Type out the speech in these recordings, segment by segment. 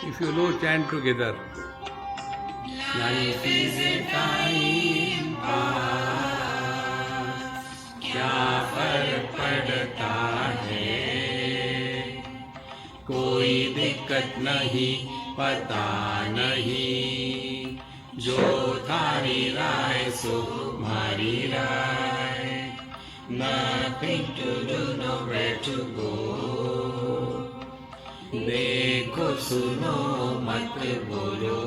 If you know, chant together. Life is a time pass, क्या फर्क पड़ता है, कोई दिक्कत नहीं, पता नहीं, जो थारी राय सो मारी राय, nothing to do, nowhere to go, देखो सुनो मत बोलो,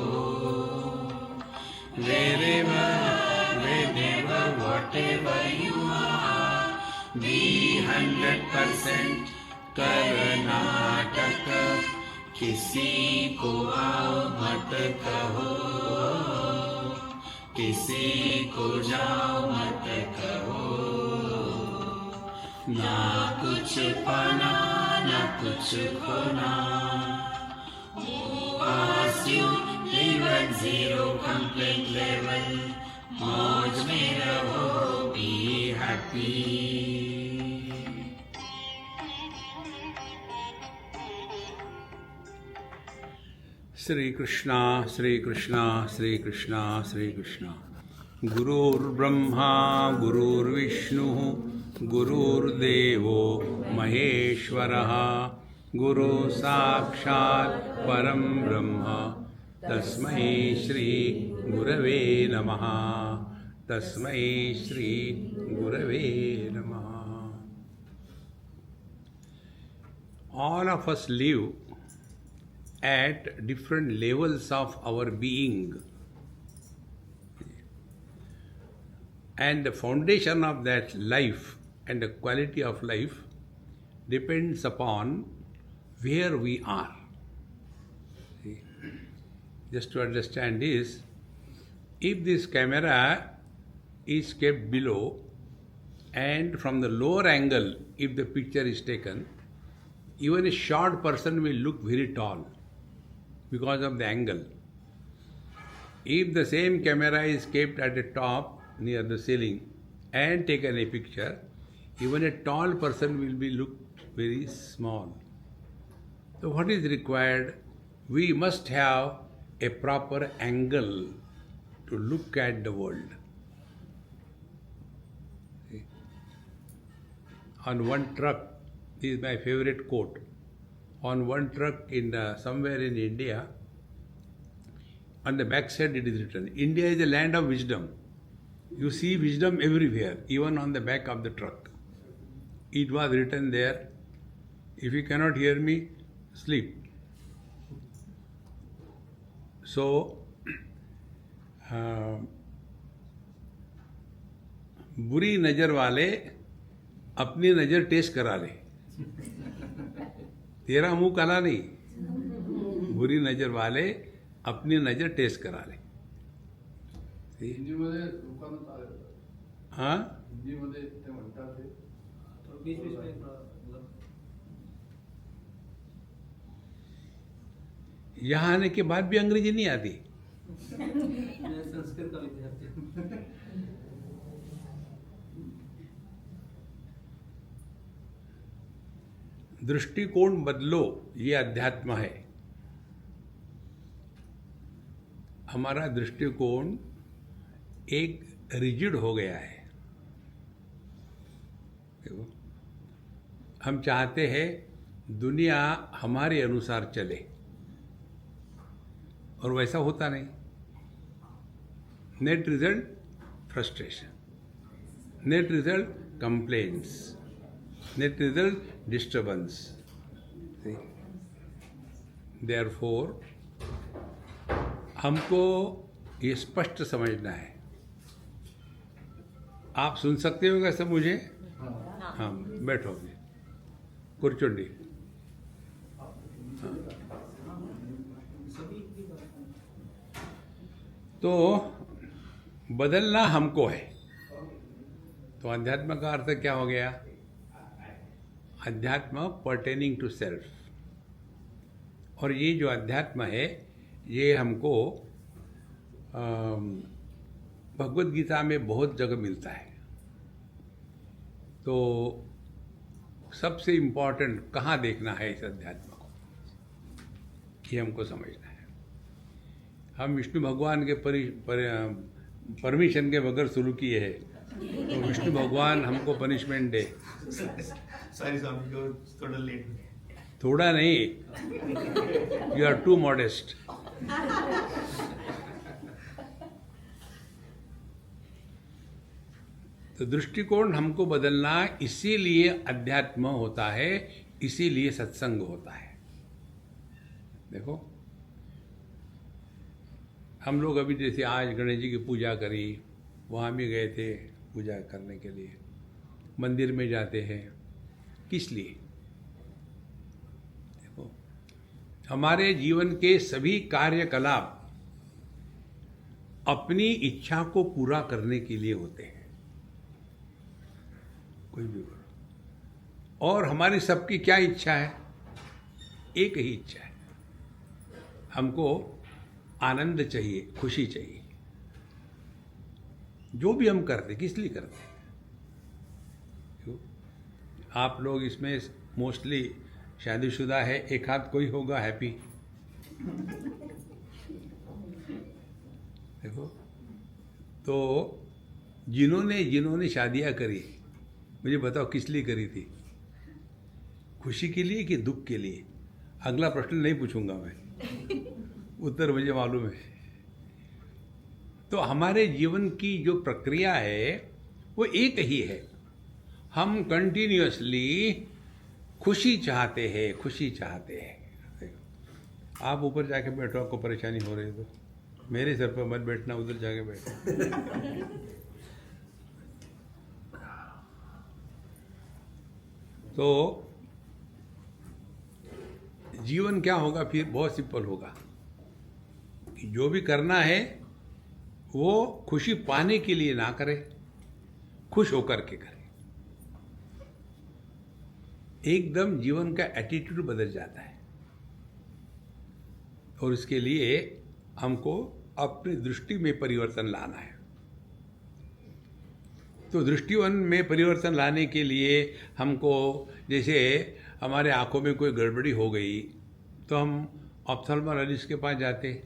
wherever, whenever, whatever you are, be 100% Karnataka, किसी को आओ मत कहो, किसी को जाओ मत कहो, ना कुछ पाना ना कुछ खोना, pass you live at zero complaint level, मौज में रहो, be happy. श्री कृष्णा श्री कृष्णा श्री कृष्णा श्री कृष्णा. गुरुर्ब्रह्मा गुरुर्विष्णुः गुरुर्देवो महेश्वरः, गुरु साक्षात् परं ब्रह्म, तस्मै श्री गुरवे नमः, तस्मै श्री गुरवे नमः. All of us live at different levels of our being, and the foundation of that life and the quality of life depends upon where we are. See? Just to understand this, if this camera is kept below and from the lower angle if the picture is taken, even a short person will look very tall because of the angle. If the same camera is kept at the top near the ceiling and taken a picture, even a tall person will be looked very small. So what is required? We must have a proper angle to look at the world. See? On one truck, this is my favorite quote. On one truck in somewhere in India, on the back side it is written, India is a land of wisdom. You see wisdom everywhere, even on the back of the truck. It was written there. If you cannot hear me, sleep. So, बुरी नज़र वाले अपनी नज़र test करा ले, तेरा मुंह काला नहीं, बुरी नजर वाले अपनी नजर टेस्ट करा ले. हाँ, यहाँ आने के बाद भी अंग्रेजी नहीं आती. संस्कृत का विद्यार्थी. दृष्टिकोण बदलो, ये अध्यात्म है. हमारा दृष्टिकोण एक रिजिड हो गया है. देखो, हम चाहते हैं दुनिया हमारे अनुसार चले, और वैसा होता नहीं. Net result frustration, net result complaints, net result disturbance. See? Therefore, हमको ये स्पष्ट समझना है. आप सुन सकते हो कैसे मुझे? हाँ, बैठो. कुर्चुंडी. तो बदलना हमको है. तो अध्यात्म का अर्थ क्या हो गया? अध्यात्म पर्टेनिंग टू सेल्फ. और ये जो अध्यात्म है ये हमको भगवद गीता में बहुत जगह मिलता है. तो सबसे इम्पोर्टेंट कहाँ देखना है इस अध्यात्म को? ये हमको समझना है। हम विष्णु भगवान के परमिशन के बगैर शुरू किए हैं, तो विष्णु भगवान हमको पनिशमेंट दे। सॉरी स्वामी को थोड़ा लेट हो गया। थोड़ा नहीं, यू आर टू मॉडेस्ट। तो दृष्टिकोण हमको बदलना, इसीलिए अध्यात्म होता है, इसीलिए सत्संग होता है। देखो, हम लोग अभी जैसे आज गणेश जी की पूजा करी, वहाँ भी गए थे पूजा करने के लिए, मंदिर में जाते हैं, किस लिए? देखो, हमारे जीवन के सभी कार्यकलाप अपनी इच्छा को पूरा करने के लिए होते हैं, कोई भी बोलो। और हमारी सबकी क्या इच्छा है? एक ही इच्छा है, हमको आनंद चाहिए, खुशी चाहिए। जो भी हम करते, किस लिए करते हैं? क्यों? आप लोग इसमें मोस्टली शादीशुदा है, एक हाथ कोई होगा हैप्पी? देखो, तो जिन्होंने शादियां करी, मुझे बताओ किस लिए करी थी? खुशी के लिए कि दुख के लिए? अगला प्रश्न नहीं पूछूंगा मैं, उत्तर मुझे मालूम है। तो हमारे जीवन की जो प्रक्रिया है वो एक ही है। हम कंटिन्यूअसली खुशी चाहते हैं, खुशी चाहते हैं। आप ऊपर जाके बैठो, आपको परेशानी हो रही है तो मेरे सर पर मत बैठना, उधर जाके बैठो। तो जीवन क्या होगा फिर? बहुत सिंपल होगा कि जो भी करना है वो खुशी पाने के लिए ना करे, खुश होकर के करे। एकदम जीवन का एटीट्यूड बदल जाता है। और इसके लिए हमको अपनी दृष्टि में परिवर्तन लाना है। तो दृष्टिवन में परिवर्तन लाने के लिए हमको, जैसे हमारे आंखों में कोई गड़बड़ी हो गई तो हम ऑप्थेल्मोलॉजिस्ट के पास जाते,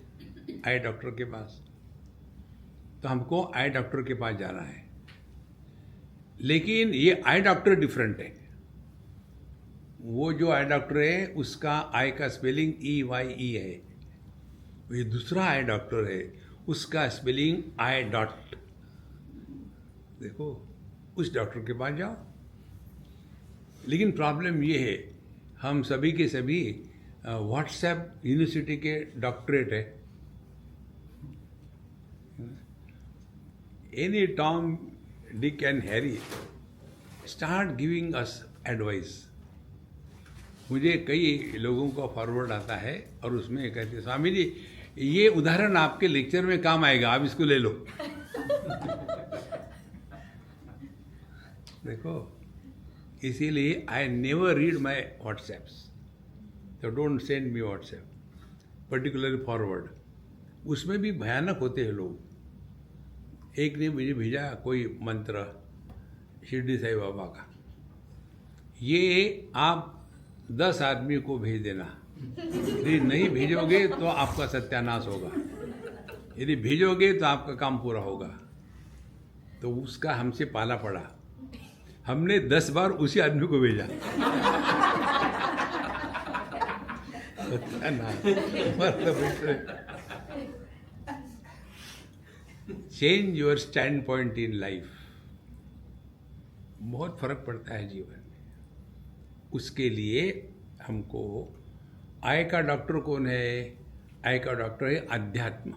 आई डॉक्टर के पास। तो हमको आई डॉक्टर के पास जाना है, लेकिन ये आई डॉक्टर डिफरेंट है। वो जो आई डॉक्टर है उसका आई का स्पेलिंग EYE है। ये दूसरा आई डॉक्टर है, उसका स्पेलिंग आई डॉट। देखो, उस डॉक्टर के पास जाओ। लेकिन प्रॉब्लम ये है, हम सभी के सभी व्हाट्सएप यूनिवर्सिटी के डॉक्टरेट है। Any Tom, Dick and Harry start giving us advice. मुझे कई लोगों का फॉरवर्ड आता है और उसमें कहते, स्वामी जी ये उदाहरण आपके लेक्चर में काम आएगा, आप इसको ले लो। देखो, इसीलिए I never read my WhatsApps. तो don't send me WhatsApp, particularly forward. उसमें भी भयानक होते हैं लोग। एक ने मुझे भेजा कोई मंत्र शिरडी साईं बाबा का, ये आप 10 आदमी को भेज देना, यदि नहीं भेजोगे तो आपका सत्यानाश होगा, यदि भेजोगे तो आपका काम पूरा होगा। तो उसका हमसे पाला पड़ा, हमने 10 बार उसी आदमी को भेजा। Change your stand point in life. बहुत फर्क पड़ता है जीवन में। उसके लिए हमको, आई का डॉक्टर कौन है? आई का डॉक्टर है अध्यात्म।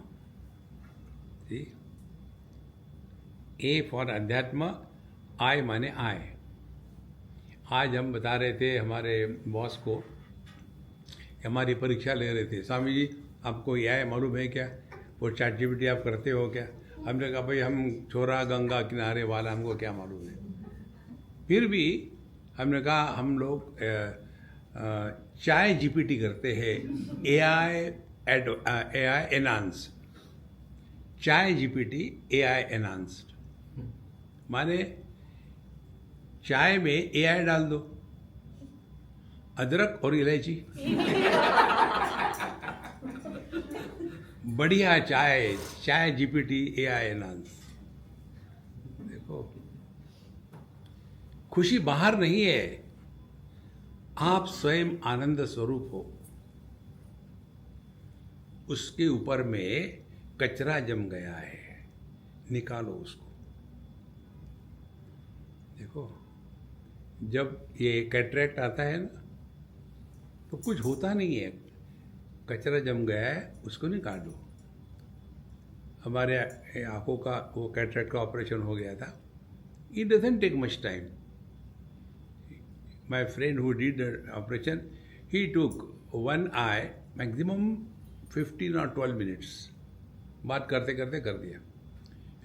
ए फॉर अध्यात्म, आई माने आए। आज हम बता रहे थे हमारे बॉस को, हमारी परीक्षा ले रहे थे, स्वामी जी आपको ये आए मालूम है क्या? वो ChatGPT आप करते हो क्या? हमने कहा भाई हम छोरा गंगा किनारे वाला, हमको क्या मालूम है। फिर भी हमने कहा हम लोग चाय GPT करते हैं, AI एनहांस। चाय GPT AI एनहांस्ड माने चाय में AI डाल दो, अदरक और इलायची। बढ़िया चाय, चाय जीपीटी एआई एनहांस। देखो, खुशी बाहर नहीं है, आप स्वयं आनंद स्वरूप हो। उसके ऊपर में कचरा जम गया है, निकालो उसको। देखो, जब ये कैटरेक्ट आता है ना, तो कुछ होता नहीं है, कचरा जम गया है, उसको निकालो। हमारे आंखों का वो कैटरेक्ट का ऑपरेशन हो गया था। It doesn't take much time. My friend who did the operation, he took one I maximum 15 और 12 मिनट्स, बात करते करते कर दिया।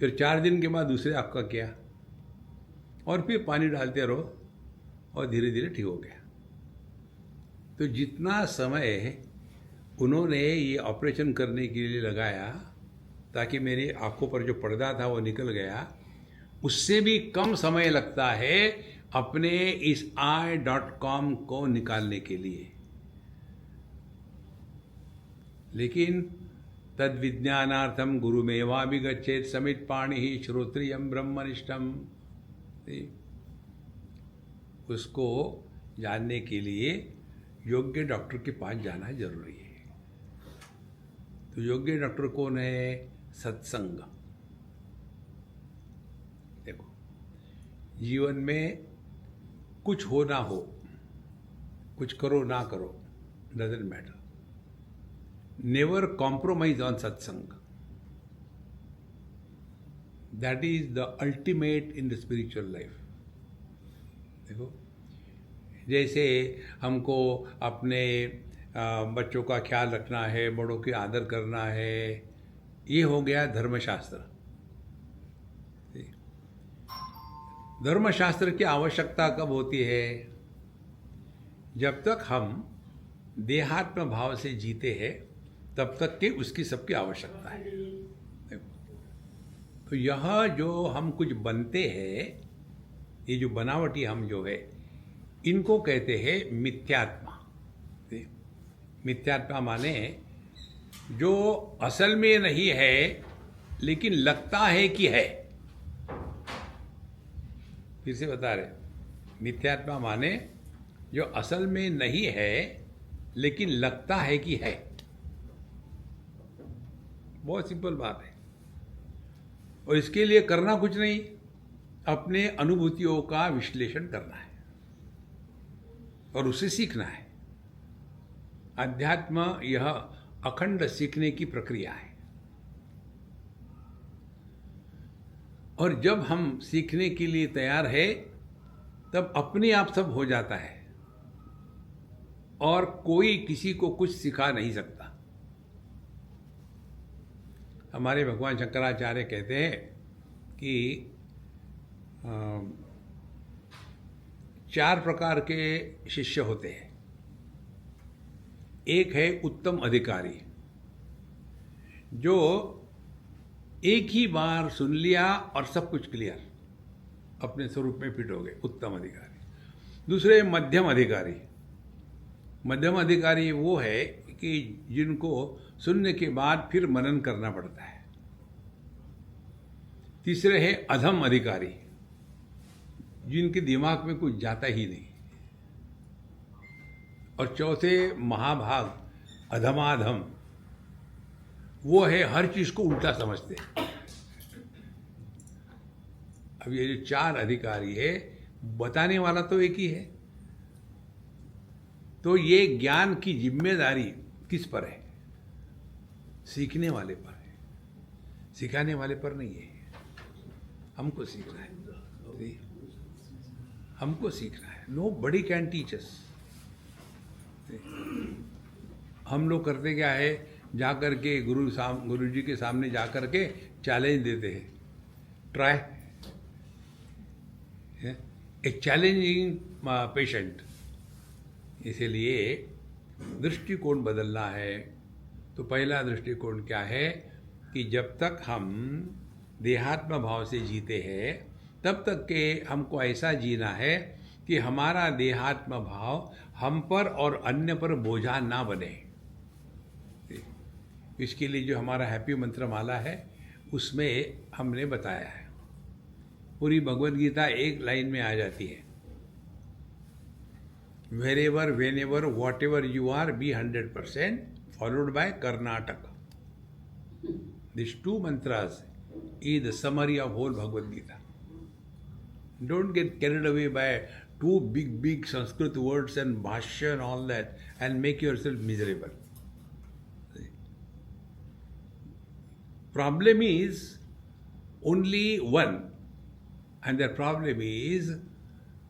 फिर 4 दिन के बाद दूसरे आँख का किया, और फिर पानी डालते रहो, और धीरे धीरे ठीक हो गया। तो जितना समय उन्होंने ये ऑपरेशन करने के लिए लगाया ताकि मेरी आंखों पर जो पर्दा था वो निकल गया, उससे भी कम समय लगता है अपने इस i.com को निकालने के लिए। लेकिन तद विज्ञानार्थम गुरुमेवाभिगच्छेत् समित पाणि ही श्रोत्रियम ब्रह्मनिष्ठम। उसको जानने के लिए योग्य डॉक्टर के पास जाना जरूरी है। तो योग्य डॉक्टर कौन है? सत्संग। देखो, जीवन में कुछ हो ना हो, कुछ करो ना करो, doesn't matter, never compromise on satsang. That is the ultimate in the spiritual life. देखो, जैसे हमको अपने बच्चों का ख्याल रखना है, बड़ों की आदर करना है, ये हो गया धर्मशास्त्र। धर्मशास्त्र की आवश्यकता कब होती है? जब तक हम देहात्म भाव से जीते हैं, तब तक के उसकी सबकी आवश्यकता है। तो यह जो हम कुछ बनते हैं, ये जो बनावटी हम जो है, इनको कहते हैं मिथ्यात्मा। मिथ्यात्मा माने जो असल में नहीं है लेकिन लगता है कि है। फिर से बता रहे, मिथ्यात्मा माने जो असल में नहीं है लेकिन लगता है कि है। बहुत सिंपल बात है, और इसके लिए करना कुछ नहीं, अपने अनुभूतियों का विश्लेषण करना है और उसे सीखना है। अध्यात्म यह अखंड सीखने की प्रक्रिया है। और जब हम सीखने के लिए तैयार है, तब अपने आप सब हो जाता है और कोई किसी को कुछ सिखा नहीं सकता। हमारे भगवान शंकराचार्य कहते हैं कि 4 प्रकार के शिष्य होते हैं। एक है उत्तम अधिकारी, जो एक ही बार सुन लिया और सब कुछ क्लियर, अपने स्वरूप में फिट हो गए, उत्तम अधिकारी। दूसरे मध्यम अधिकारी। मध्यम अधिकारी वो है कि जिनको सुनने के बाद फिर मनन करना पड़ता है। तीसरे है अधम अधिकारी, जिनके दिमाग में कुछ जाता ही नहीं। और चौथे महाभाग अधमाधम, वो है हर चीज को उल्टा समझते। अब ये जो 4 अधिकारी है, बताने वाला तो एक ही है। तो ये ज्ञान की जिम्मेदारी किस पर है? सीखने वाले पर है, सिखाने वाले पर नहीं है। हमको सीखना है, हमको सीखना है। Nobody can teach us. हम लोग करते क्या है, जाकर के गुरु जी के सामने जाकर के चैलेंज देते हैं, ट्राई ए चैलेंजिंग पेशेंट। इसीलिए दृष्टिकोण बदलना है। तो पहला दृष्टिकोण क्या है कि जब तक हम देहात्म भाव से जीते हैं, तब तक के हमको ऐसा जीना है कि हमारा देहात्म भाव हम पर और अन्य पर बोझा ना बने। इसके लिए जो हमारा हैप्पी मंत्र माला है उसमें हमने बताया है। पूरी भगवद गीता एक लाइन में आ जाती है, wherever whenever whatever you are be 100%, followed by Karnataka. This two mantras is the summary of whole Bhagavad Gita. Don't get carried away by two big Sanskrit words and bhashya and all that and make yourself miserable. Problem is only one, and the problem is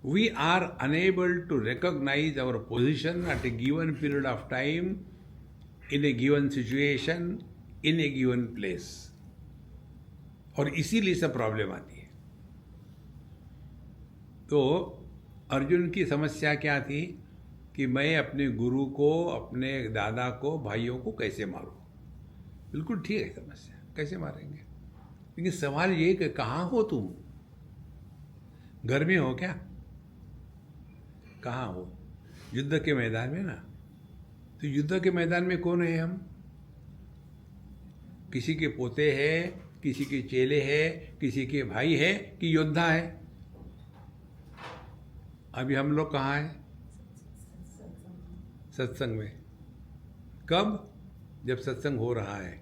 we are unable to recognize our position at a given period of time, in a given situation, in a given place. और इसीलिए सब problem आती है। तो अर्जुन की समस्या क्या थी कि मैं अपने गुरु को, अपने दादा को, भाइयों को कैसे मारूं? बिल्कुल ठीक है समस्या, कैसे मारेंगे? लेकिन सवाल ये कि कहाँ हो तुम? घर में हो क्या? कहाँ हो? युद्ध के मैदान में ना। तो युद्ध के मैदान में कौन है हम? किसी के पोते हैं, किसी के चेले हैं, किसी के भाई है कि योद्धा है? अभी हम लोग कहाँ हैं? सत्संग में। कब? जब सत्संग हो रहा है।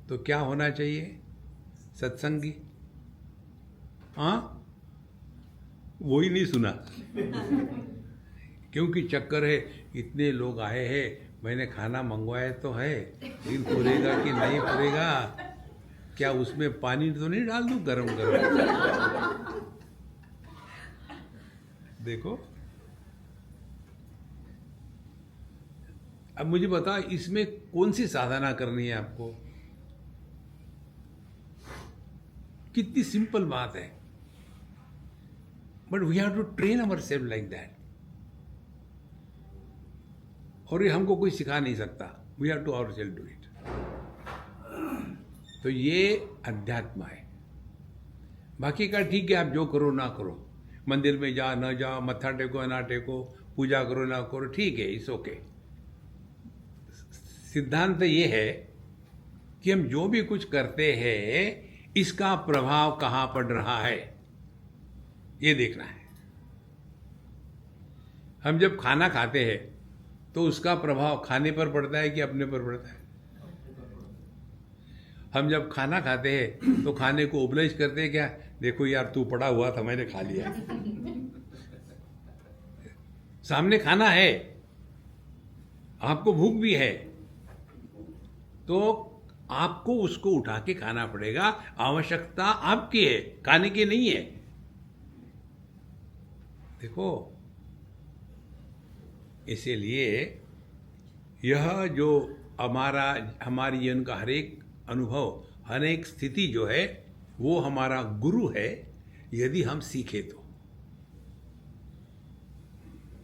तो क्या होना चाहिए? सत्संगी। हाँ, वो ही नहीं सुना। क्योंकि चक्कर है, इतने लोग आए हैं, मैंने खाना मंगवाया तो है, लेकिन पूरेगा कि नहीं पूरेगा? क्या उसमें पानी तो नहीं डाल दूं गरम गरम? देखो, अब मुझे बताओ इसमें कौन सी साधना करनी है आपको? कितनी सिंपल बात है, but we have to train our self like that. और ये हमको कोई सिखा नहीं सकता, we have to our self do it. तो ये अध्यात्म है। बाकी का ठीक है, आप जो करो ना करो, मंदिर में जा ना जाओ, मत्था टेको ना टेको, पूजा करो ना करो, ठीक है, इट्स ओके। सिद्धांत ये है कि हम जो भी कुछ करते हैं इसका प्रभाव कहाँ पड़ रहा है, ये देखना है। हम जब खाना खाते हैं तो उसका प्रभाव खाने पर पड़ता है कि अपने पर पड़ता है? हम जब खाना खाते हैं तो खाने को ओबलाइज करते हैं क्या? देखो यार, तू पड़ा हुआ था, मैंने खा लिया। सामने खाना है, आपको भूख भी है, तो आपको उसको उठा के खाना पड़ेगा। आवश्यकता आपकी है, खाने की नहीं है। देखो, इसीलिए यह जो हमारी जीवन का हर एक अनुभव, हर एक स्थिति जो है वो हमारा गुरु है, यदि हम सीखे तो।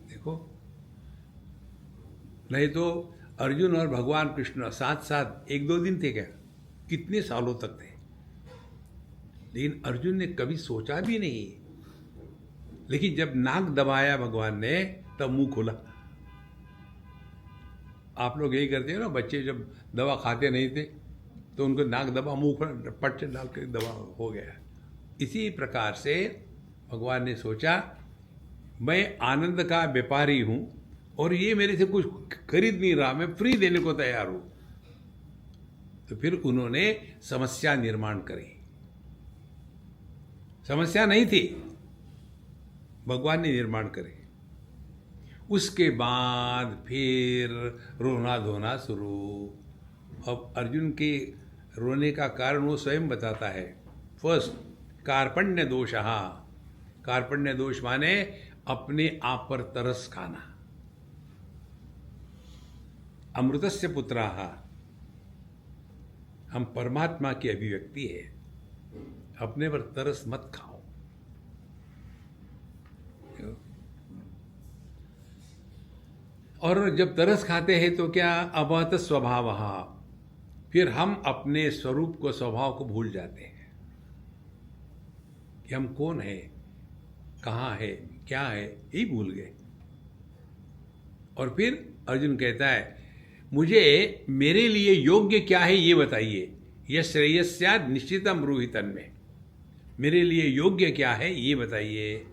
देखो, नहीं तो अर्जुन और भगवान कृष्ण साथ साथ 1-2 दिन थे क्या? कितने सालों तक थे? लेकिन अर्जुन ने कभी सोचा भी नहीं। लेकिन जब नाक दबाया भगवान ने, तब मुंह खुला। आप लोग यही करते हो ना, बच्चे जब दवा खाते नहीं थे तो उनको नाक दबा, मुंह पर पट से डाल के दवा हो गया। इसी प्रकार से भगवान ने सोचा, मैं आनंद का व्यापारी हूं और ये मेरे से कुछ खरीद नहीं रहा, मैं फ्री देने को तैयार हूं। तो फिर उन्होंने समस्या निर्माण करी। समस्या नहीं थी, भगवान ने निर्माण करे। उसके बाद फिर रोना धोना शुरू। अब अर्जुन के रोने का कारण वो स्वयं बताता है। फर्स्ट, कार्पण्य दोषः। कार्पण्य दोष माने अपने आप पर तरस खाना। अमृतस्य पुत्राः, हम परमात्मा की अभिव्यक्ति है, अपने पर तरस मत खाओ। और जब तरस खाते हैं तो क्या? अबहत स्वभावः, फिर हम अपने स्वरूप को, स्वभाव को भूल जाते हैं कि हम कौन है, कहाँ है, क्या है, यही भूल गए। और फिर अर्जुन कहता है, मुझे मेरे लिए योग्य क्या है ये बताइए। यह श्रेयस्याद निश्चितम ब्रूहितन में, मेरे लिए योग्य क्या है ये बताइए।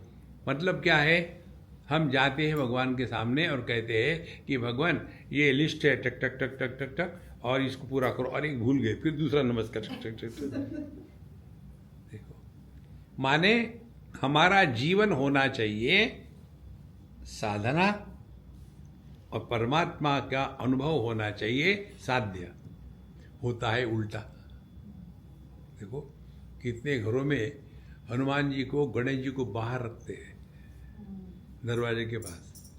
मतलब क्या है, हम जाते हैं भगवान के सामने और कहते हैं कि भगवान ये लिस्ट है, टक टक टक टक टक टक, और इसको पूरा करो, और एक भूल गए, फिर दूसरा नमस्कार, टक टक टक टक। देखो, माने हमारा जीवन होना चाहिए साधना, और परमात्मा का अनुभव होना चाहिए साध्य। होता है उल्टा। देखो कितने घरों में हनुमान जी को, गणेश जी को बाहर रखते हैं दरवाजे के पास।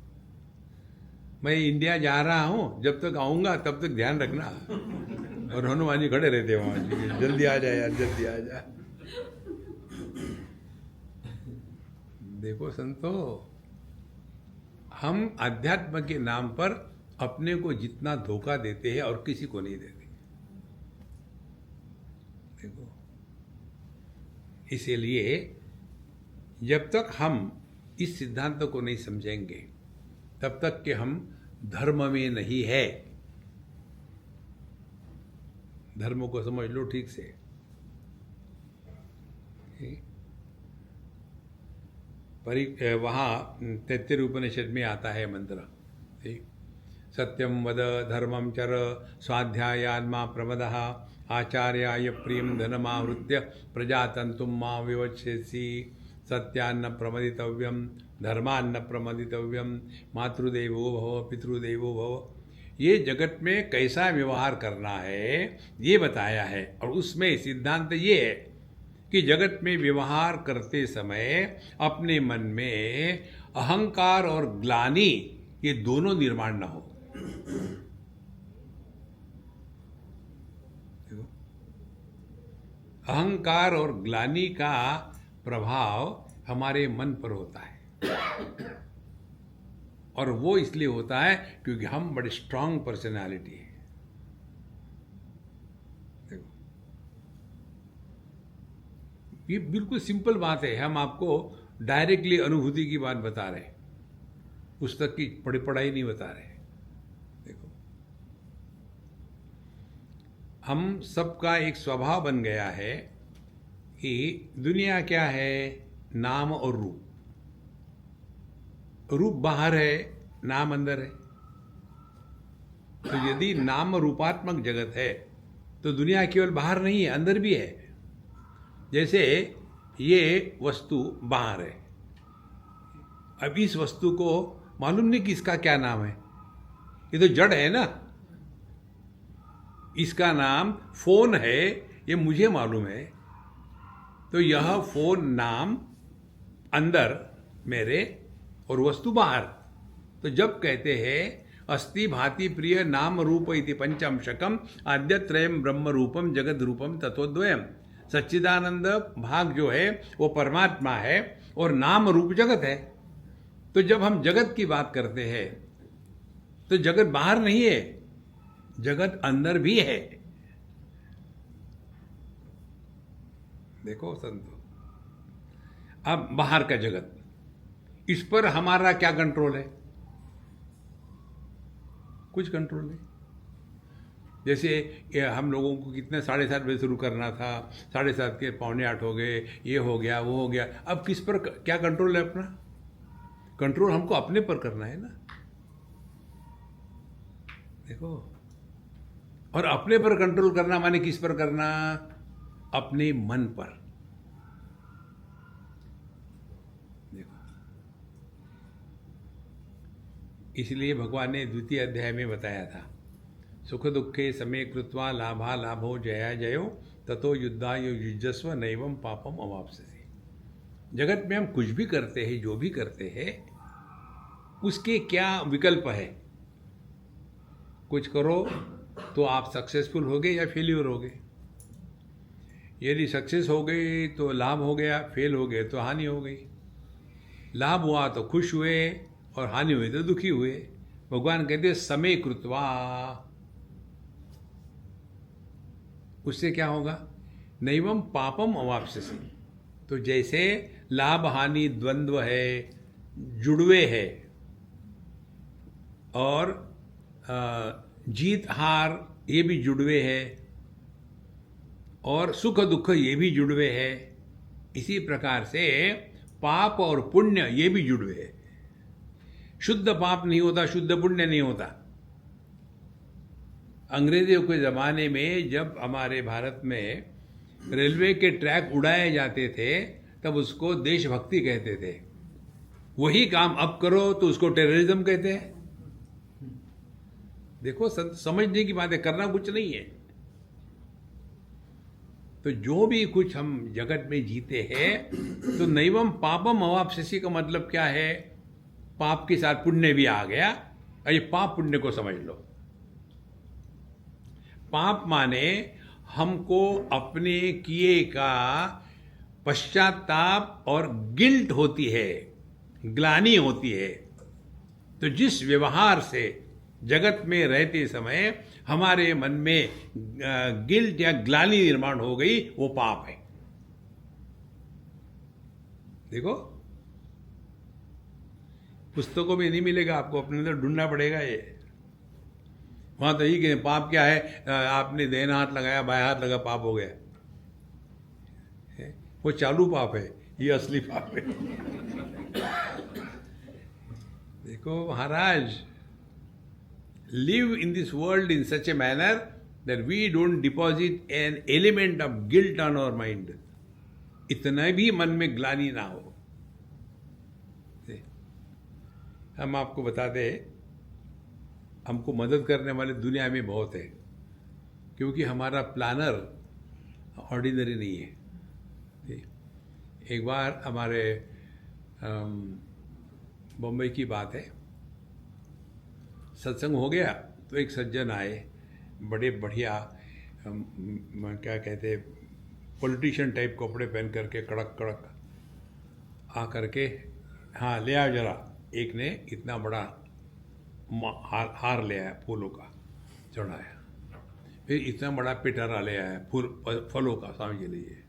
मैं इंडिया जा रहा हूँ, जब तक आऊँगा तब तक ध्यान रखना। और हनुमान जी खड़े रहते हैं वहाँ जी, जल्दी आ जाए यार, जल्दी आ जा। देखो संतो, हम अध्यात्म के नाम पर अपने को जितना धोखा देते हैं और किसी को नहीं देते। देखो, इसीलिए जब तक हम इस सिद्धांत को नहीं समझेंगे तब तक कि हम धर्म में नहीं है। धर्म को समझ लो ठीक से। वहाँ 33 उपनिषद में आता है मंत्र, सत्यम वद धर्मम चर स्वाध्यायान्मा प्रमदः आचार्याय प्रियम धनमावृत्य प्रजातंतुम मां विवक्षेसी सत्यान्न प्रमदितव्यम धर्मान्न प्रमदितव्यम मातृदेवो भव पितृदेवो भव। ये जगत में कैसा व्यवहार करना है ये बताया है। और उसमें सिद्धांत ये है कि जगत में व्यवहार करते समय अपने मन में अहंकार और ग्लानि ये दोनों निर्माण न हो। अहंकार और ग्लानि का प्रभाव हमारे मन पर होता है, और वो इसलिए होता है क्योंकि हम बड़े स्ट्रांग पर्सनालिटी है। देखो, ये बिल्कुल सिंपल बात है, हम आपको डायरेक्टली अनुभूति की बात बता रहे हैं, पुस्तक की पढ़ाई नहीं बता रहे। देखो, हम सबका एक स्वभाव बन गया है कि दुनिया क्या है, नाम और रूप। रूप बाहर है, नाम अंदर है। तो यदि नाम रूपात्मक जगत है तो दुनिया केवल बाहर नहीं है, अंदर भी है। जैसे ये वस्तु बाहर है, अब इस वस्तु को मालूम नहीं कि इसका क्या नाम है, ये तो जड़ है ना। इसका नाम फोन है, ये मुझे मालूम है। तो यह फोन नाम अंदर मेरे और वस्तु बाहर। तो जब कहते हैं अस्ति भाति प्रिय नाम रूप इति पंचमशकम आद्यत्रयम ब्रह्म रूपम जगद रूपम तत्वद्वयम, सच्चिदानंद भाग जो है वो परमात्मा है और नाम रूप जगत है। तो जब हम जगत की बात करते हैं तो जगत बाहर नहीं है, जगत अंदर भी है। देखो संतो, अब बाहर का जगत, इस पर हमारा क्या कंट्रोल है? कुछ कंट्रोल नहीं। जैसे हम लोगों को कितने 7:30 बजे शुरू करना था, 7:30 के 7:45 हो गए, ये हो गया वो हो गया। अब किस पर क्या कंट्रोल है? अपना कंट्रोल हमको अपने पर करना है ना। देखो, और अपने पर कंट्रोल करना माने किस पर करना? अपने मन पर। देखो, इसलिए भगवान ने द्वितीय अध्याय में बताया था, सुख दुखे समे कृत्वा लाभा लाभो जया जयो ततो युद्धाय युजस्व नैवम पापम अवाप्स्यसि। जगत में हम कुछ भी करते हैं, जो भी करते हैं, उसके क्या विकल्प है? कुछ करो तो आप सक्सेसफुल हो गए या फेल्यूर हो गए। यदि सक्सेस हो गई तो लाभ हो गया, फेल हो गए तो हानि हो गई। लाभ हुआ तो खुश हुए और हानि हुई तो दुखी हुए। भगवान कहते हैं समय कृत्वा, उससे क्या होगा? नैवम पापम अवाप्स्यसि। तो जैसे लाभ हानि द्वंद्व है, जुड़वे है, और जीत हार ये भी जुड़वे है, और सुख दुख ये भी जुड़वे है। इसी प्रकार से पाप और पुण्य ये भी जुड़वे है। शुद्ध पाप नहीं होता, शुद्ध पुण्य नहीं होता। अंग्रेजों के ज़माने में जब हमारे भारत में रेलवे के ट्रैक उड़ाए जाते थे तब उसको देशभक्ति कहते थे। वही काम अब करो तो उसको टेररिज्म कहते हैं। देखो, समझने की बात है, करना कुछ नहीं है। तो जो भी कुछ हम जगत में जीते हैं, तो नैवम पापम अवाप्स्यसि का मतलब क्या है? पाप के साथ पुण्य भी आ गया। ये पाप पुण्य को समझ लो। पाप माने हमको अपने किए का पश्चाताप और गिल्ट होती है, ग्लानि होती है। तो जिस व्यवहार से जगत में रहते समय हमारे मन में गिल्ट या ग्लानि निर्माण हो गई, वो पाप है। देखो, पुस्तकों में नहीं मिलेगा आपको, अपने अंदर ढूंढना पड़ेगा। ये वहां तो यही कि पाप क्या है, आपने दाहिना हाथ लगाया, बायां हाथ लगा, पाप हो गया। वो चालू पाप है, ये असली पाप है। देखो महाराज, live in this world in such a manner that we don't deposit an element of guilt on our mind. इतना भी मन में ग्लानि ना हो। हम आपको बता दें, हमको मदद करने वाले दुनिया में बहुत है, क्योंकि हमारा प्लानर ऑर्डिनरी नहीं है। एक बार हमारे बम्बई की बात है, सत्संग हो गया तो एक सज्जन आए, बड़े बढ़िया क्या कहते, पॉलिटिशियन टाइप कपड़े पहन करके, कड़क कड़क आ करके, हाँ ले आओ जरा। एक ने इतना बड़ा हार ले आया, फूलों का चढ़ाया। फिर इतना बड़ा पिटारा ले आया फलों का, स्वामी जी लिए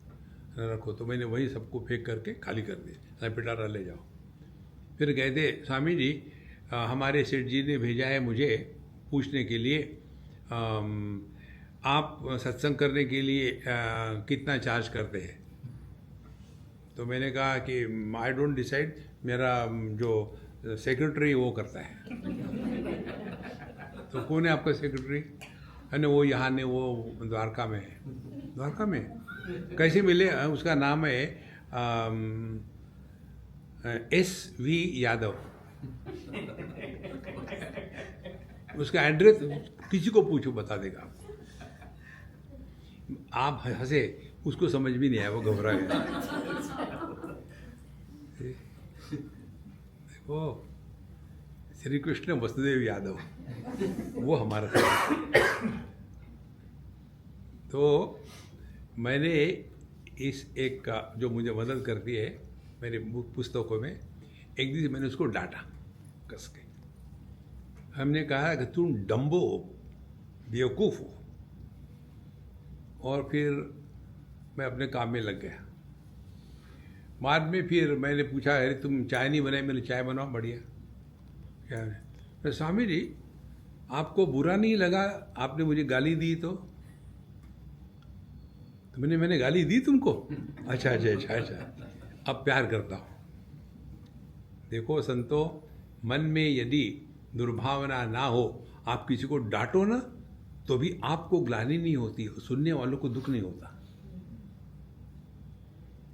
रखो। तो मैंने वही सबको फेंक करके खाली कर दिया, पिटारा ले जाओ। फिर कहते, स्वामी जी हमारे सेठ जी ने भेजा है मुझे पूछने के लिए, आप सत्संग करने के लिए कितना चार्ज करते हैं? तो मैंने कहा कि आई डोंट डिसाइड, मेरा जो सेक्रेटरी वो करता है। तो कौन है आपका सेक्रेटरी? है वो यहाँ ने, वो द्वारका में है। द्वारका में कैसे मिले? उसका नाम है SV यादव। उसका एड्रेस किसी को पूछो, बता देगा आपको। आप हंसे, उसको समझ भी नहीं आया, वो घबरा गया। देखो, श्री कृष्ण वसुदेव यादव, वो हमारा तो मैंने इस एक का जो मुझे मदद करती है मेरे पुस्तकों में, एक दिन मैंने उसको डांटा कस के। हमने कहा कि तुम डम्बो हो, बेवकूफ़ हो। और फिर मैं अपने काम में लग गया। बाद में फिर मैंने पूछा, अरे तुम चाय नहीं बनाई? मैंने चाय बनाओ बढ़िया। क्या है? तो स्वामी जी आपको बुरा नहीं लगा आपने मुझे गाली दी? तो मैंने गाली दी तुमको? अच्छा अच्छा अच्छा अच्छा, अब प्यार करता हूँ। देखो संतो, मन में यदि दुर्भावना ना हो, आप किसी को डांटो ना तो भी आपको ग्लानि नहीं होती, सुनने वालों को दुख नहीं होता।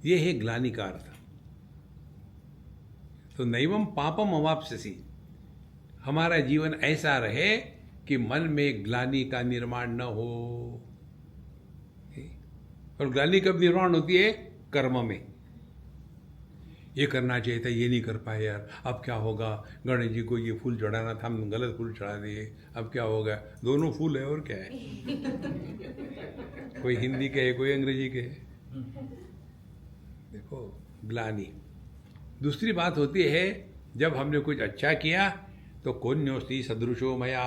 ये है ग्लानि का अर्थ। तो नैवम पापम अवाप्स्यसि, हमारा जीवन ऐसा रहे कि मन में ग्लानि का निर्माण न हो। और ग्लानि कब निर्माण होती है? कर्म में। ये करना चाहिए था, ये नहीं कर पाए यार, अब क्या होगा? गणेश जी को ये फूल चढ़ाना था, हम गलत फूल चढ़ा दिए, अब क्या होगा? दोनों फूल है और क्या है? कोई हिंदी के है, कोई अंग्रेजी के है। देखो, ग्लानि। दूसरी बात होती है, जब हमने कुछ अच्छा किया तो कोन्योस्ति सदृशो मया,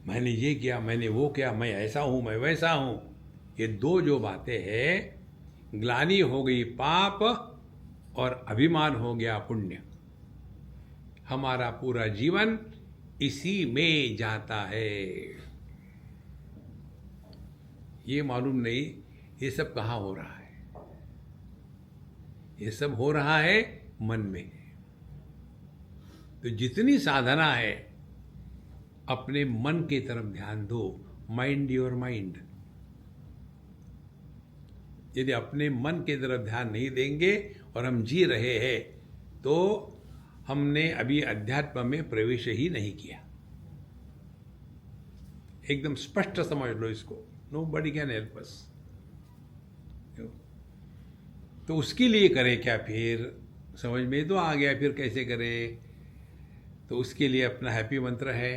मैंने ये किया, मैंने वो किया, मैं ऐसा हूँ, मैं वैसा हूँ। ये दो जो बातें हैं, ग्लानि हो गई पाप और अभिमान हो गया पुण्य। हमारा पूरा जीवन इसी में जाता है। ये मालूम नहीं ये सब कहाँ हो रहा है। ये सब हो रहा है मन में। तो जितनी साधना है अपने मन की तरफ ध्यान दो। Mind your mind. यदि अपने मन की तरफ ध्यान नहीं देंगे और हम जी रहे हैं तो हमने अभी अध्यात्म में प्रवेश ही नहीं किया। एकदम स्पष्ट समझ लो इसको। Nobody can help us. तो उसके लिए करें क्या फिर? समझ में तो आ गया, फिर कैसे करें? तो उसके लिए अपना हैप्पी मंत्र है,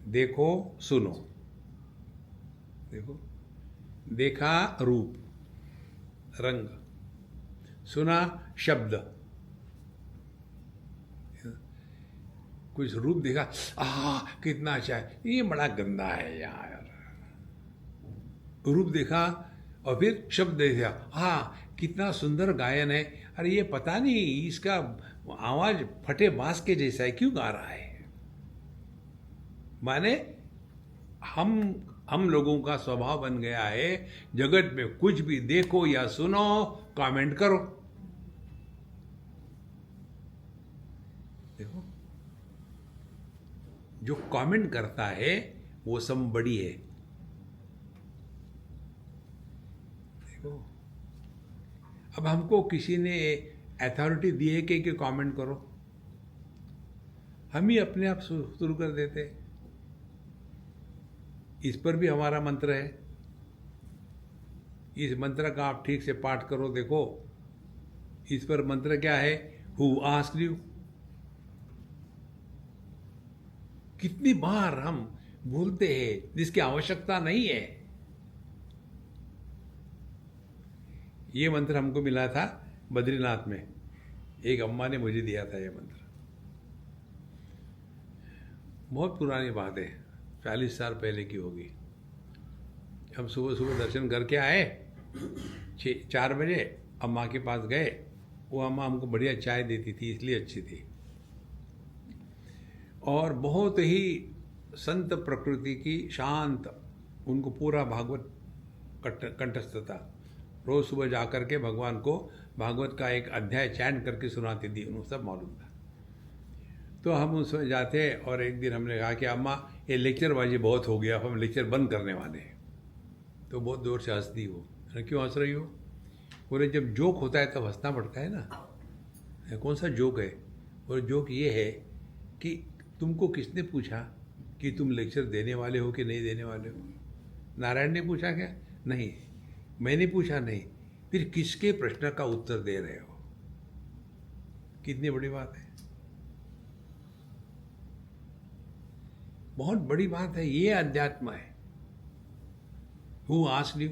देखो सुनो। देखो, देखा रूप रंग, सुना शब्द। कुछ रूप देखा, कितना अच्छा है, ये बड़ा गंदा है यार। रूप देखा और फिर शब्द देखा, कितना सुंदर गायन है। अरे ये पता नहीं इसका आवाज फटे बांस के जैसा है, क्यों गा रहा है? माने हम लोगों का स्वभाव बन गया है, जगत में कुछ भी देखो या सुनो कमेंट करो। देखो, जो कमेंट करता है वो somebody है। देखो, अब हमको किसी ने अथॉरिटी दी है कि कमेंट करो, हम ही अपने आप शुरू कर देते हैं। इस पर भी हमारा मंत्र है। इस मंत्र का आप ठीक से पाठ करो। देखो, इस पर मंत्र क्या है? Who asked you. कितनी बार हम भूलते हैं जिसकी आवश्यकता नहीं है। ये मंत्र हमको मिला था बद्रीनाथ में। एक अम्मा ने मुझे दिया था ये मंत्र। बहुत पुरानी बात है, 40 साल पहले की होगी। हम सुबह सुबह दर्शन करके आए, 4 बजे अम्मा के पास गए। वो अम्मा हमको बढ़िया चाय देती थी, इसलिए अच्छी थी। और बहुत ही संत प्रकृति की, शांत, उनको पूरा भागवत कंठस्थ था। रोज सुबह जाकर के भगवान को भागवत का एक अध्याय चैंट करके सुनाती थी, उनको सब मालूम था। तो हम उसमें जाते और एक दिन हमने कहा कि अम्मा ये लेक्चरबाजी बहुत हो गया, हम लेक्चर बंद करने वाले हैं। तो बहुत जोर से हंस दी वो। क्यों हंस रही हो? बोले जब जोक होता है तब हंसना पड़ता है ना। कौन सा जोक है? बोले जोक ये है कि तुमको किसने पूछा कि तुम लेक्चर देने वाले हो कि नहीं देने वाले हो? नारायण ने पूछा क्या? नहीं। मैंने पूछा? नहीं। फिर किसके प्रश्न का उत्तर दे रहे हो? कितनी बड़ी बात है, बहुत बड़ी बात है। ये अध्यात्म है। Who asked you.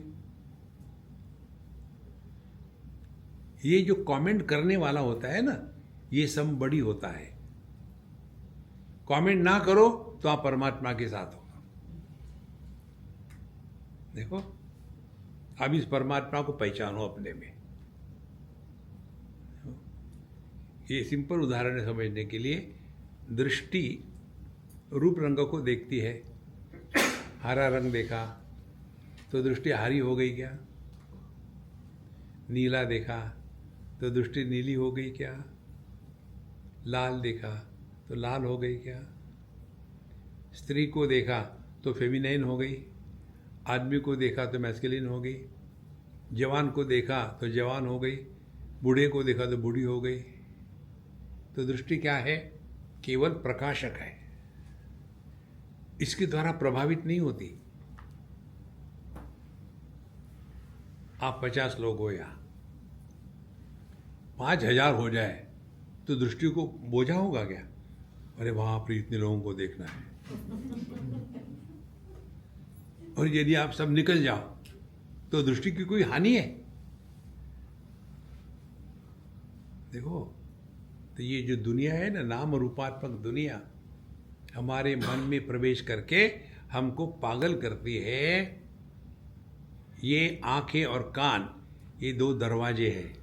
ये जो कमेंट करने वाला होता है ना, ये somebody होता है। कमेंट ना करो तो आप परमात्मा के साथ हो। देखो, अब इस परमात्मा को पहचानो अपने में। ये सिंपल उदाहरण है समझने के लिए। दृष्टि रूप रंग को देखती है। हरा रंग देखा तो दृष्टि हरी हो गई क्या? नीला देखा तो दृष्टि नीली हो गई क्या? लाल देखा तो लाल हो गई क्या? स्त्री को देखा तो फेमिनाइन हो गई, आदमी को देखा तो मैस्कुलिन हो गई, जवान को देखा तो जवान हो गई, बूढ़े को देखा तो बूढ़ी हो गई। तो दृष्टि क्या है? केवल प्रकाशक है, इसके द्वारा प्रभावित नहीं होती। आप 50 लोग हो या 5000 हो जाए तो दृष्टि को बोझा होगा क्या? अरे वहां पर इतने लोगों को देखना है। और यदि आप सब निकल जाओ तो दृष्टि की कोई हानि है? देखो, तो ये जो दुनिया है ना, नाम रूपात्मक दुनिया, हमारे मन में प्रवेश करके हमको पागल करती है। ये आंखें और कान, ये 2 दरवाजे हैं,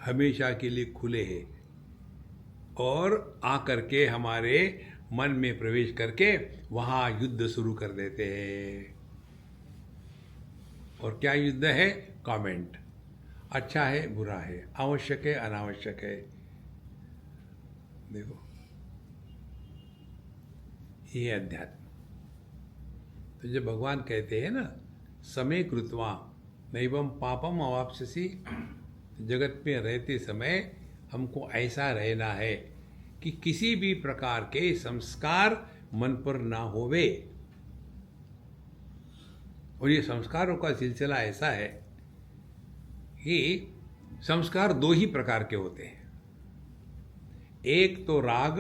हमेशा के लिए खुले हैं। और आकर के हमारे मन में प्रवेश करके वहाँ युद्ध शुरू कर देते हैं। और क्या युद्ध है? कमेंट। अच्छा है, बुरा है, आवश्यक है, अनावश्यक है। देखो, ये अध्यात्म। तो जब भगवान कहते हैं ना, समय कृत्वा नैवम पापम अवाप्स्यसि, जगत में रहते समय हमको ऐसा रहना है कि किसी भी प्रकार के संस्कार मन पर ना होवे। और ये संस्कारों का सिलसिला ऐसा है कि संस्कार दो ही प्रकार के होते हैं। एक तो राग,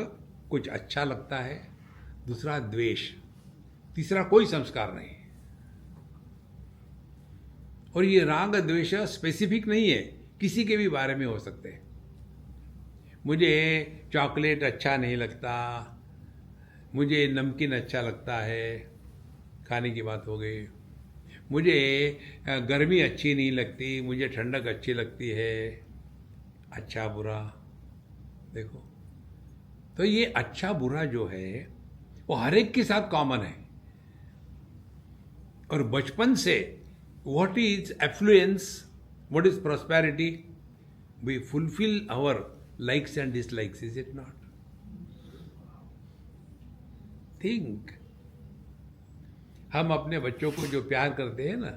कुछ अच्छा लगता है, दूसरा द्वेष, तीसरा कोई संस्कार नहीं। और ये राग द्वेष स्पेसिफिक नहीं है, किसी के भी बारे में हो सकते हैं। मुझे चॉकलेट अच्छा नहीं लगता, मुझे नमकीन अच्छा लगता है, खाने की बात हो गई। मुझे गर्मी अच्छी नहीं लगती, मुझे ठंडक अच्छी लगती है। अच्छा बुरा, देखो, तो ये अच्छा बुरा जो है वो हर एक के साथ कॉमन है। और बचपन से what is affluence, what is prosperity, we fulfil our likes and dislikes, is it not? Think. हम अपने बच्चों को जो प्यार करते हैं ना,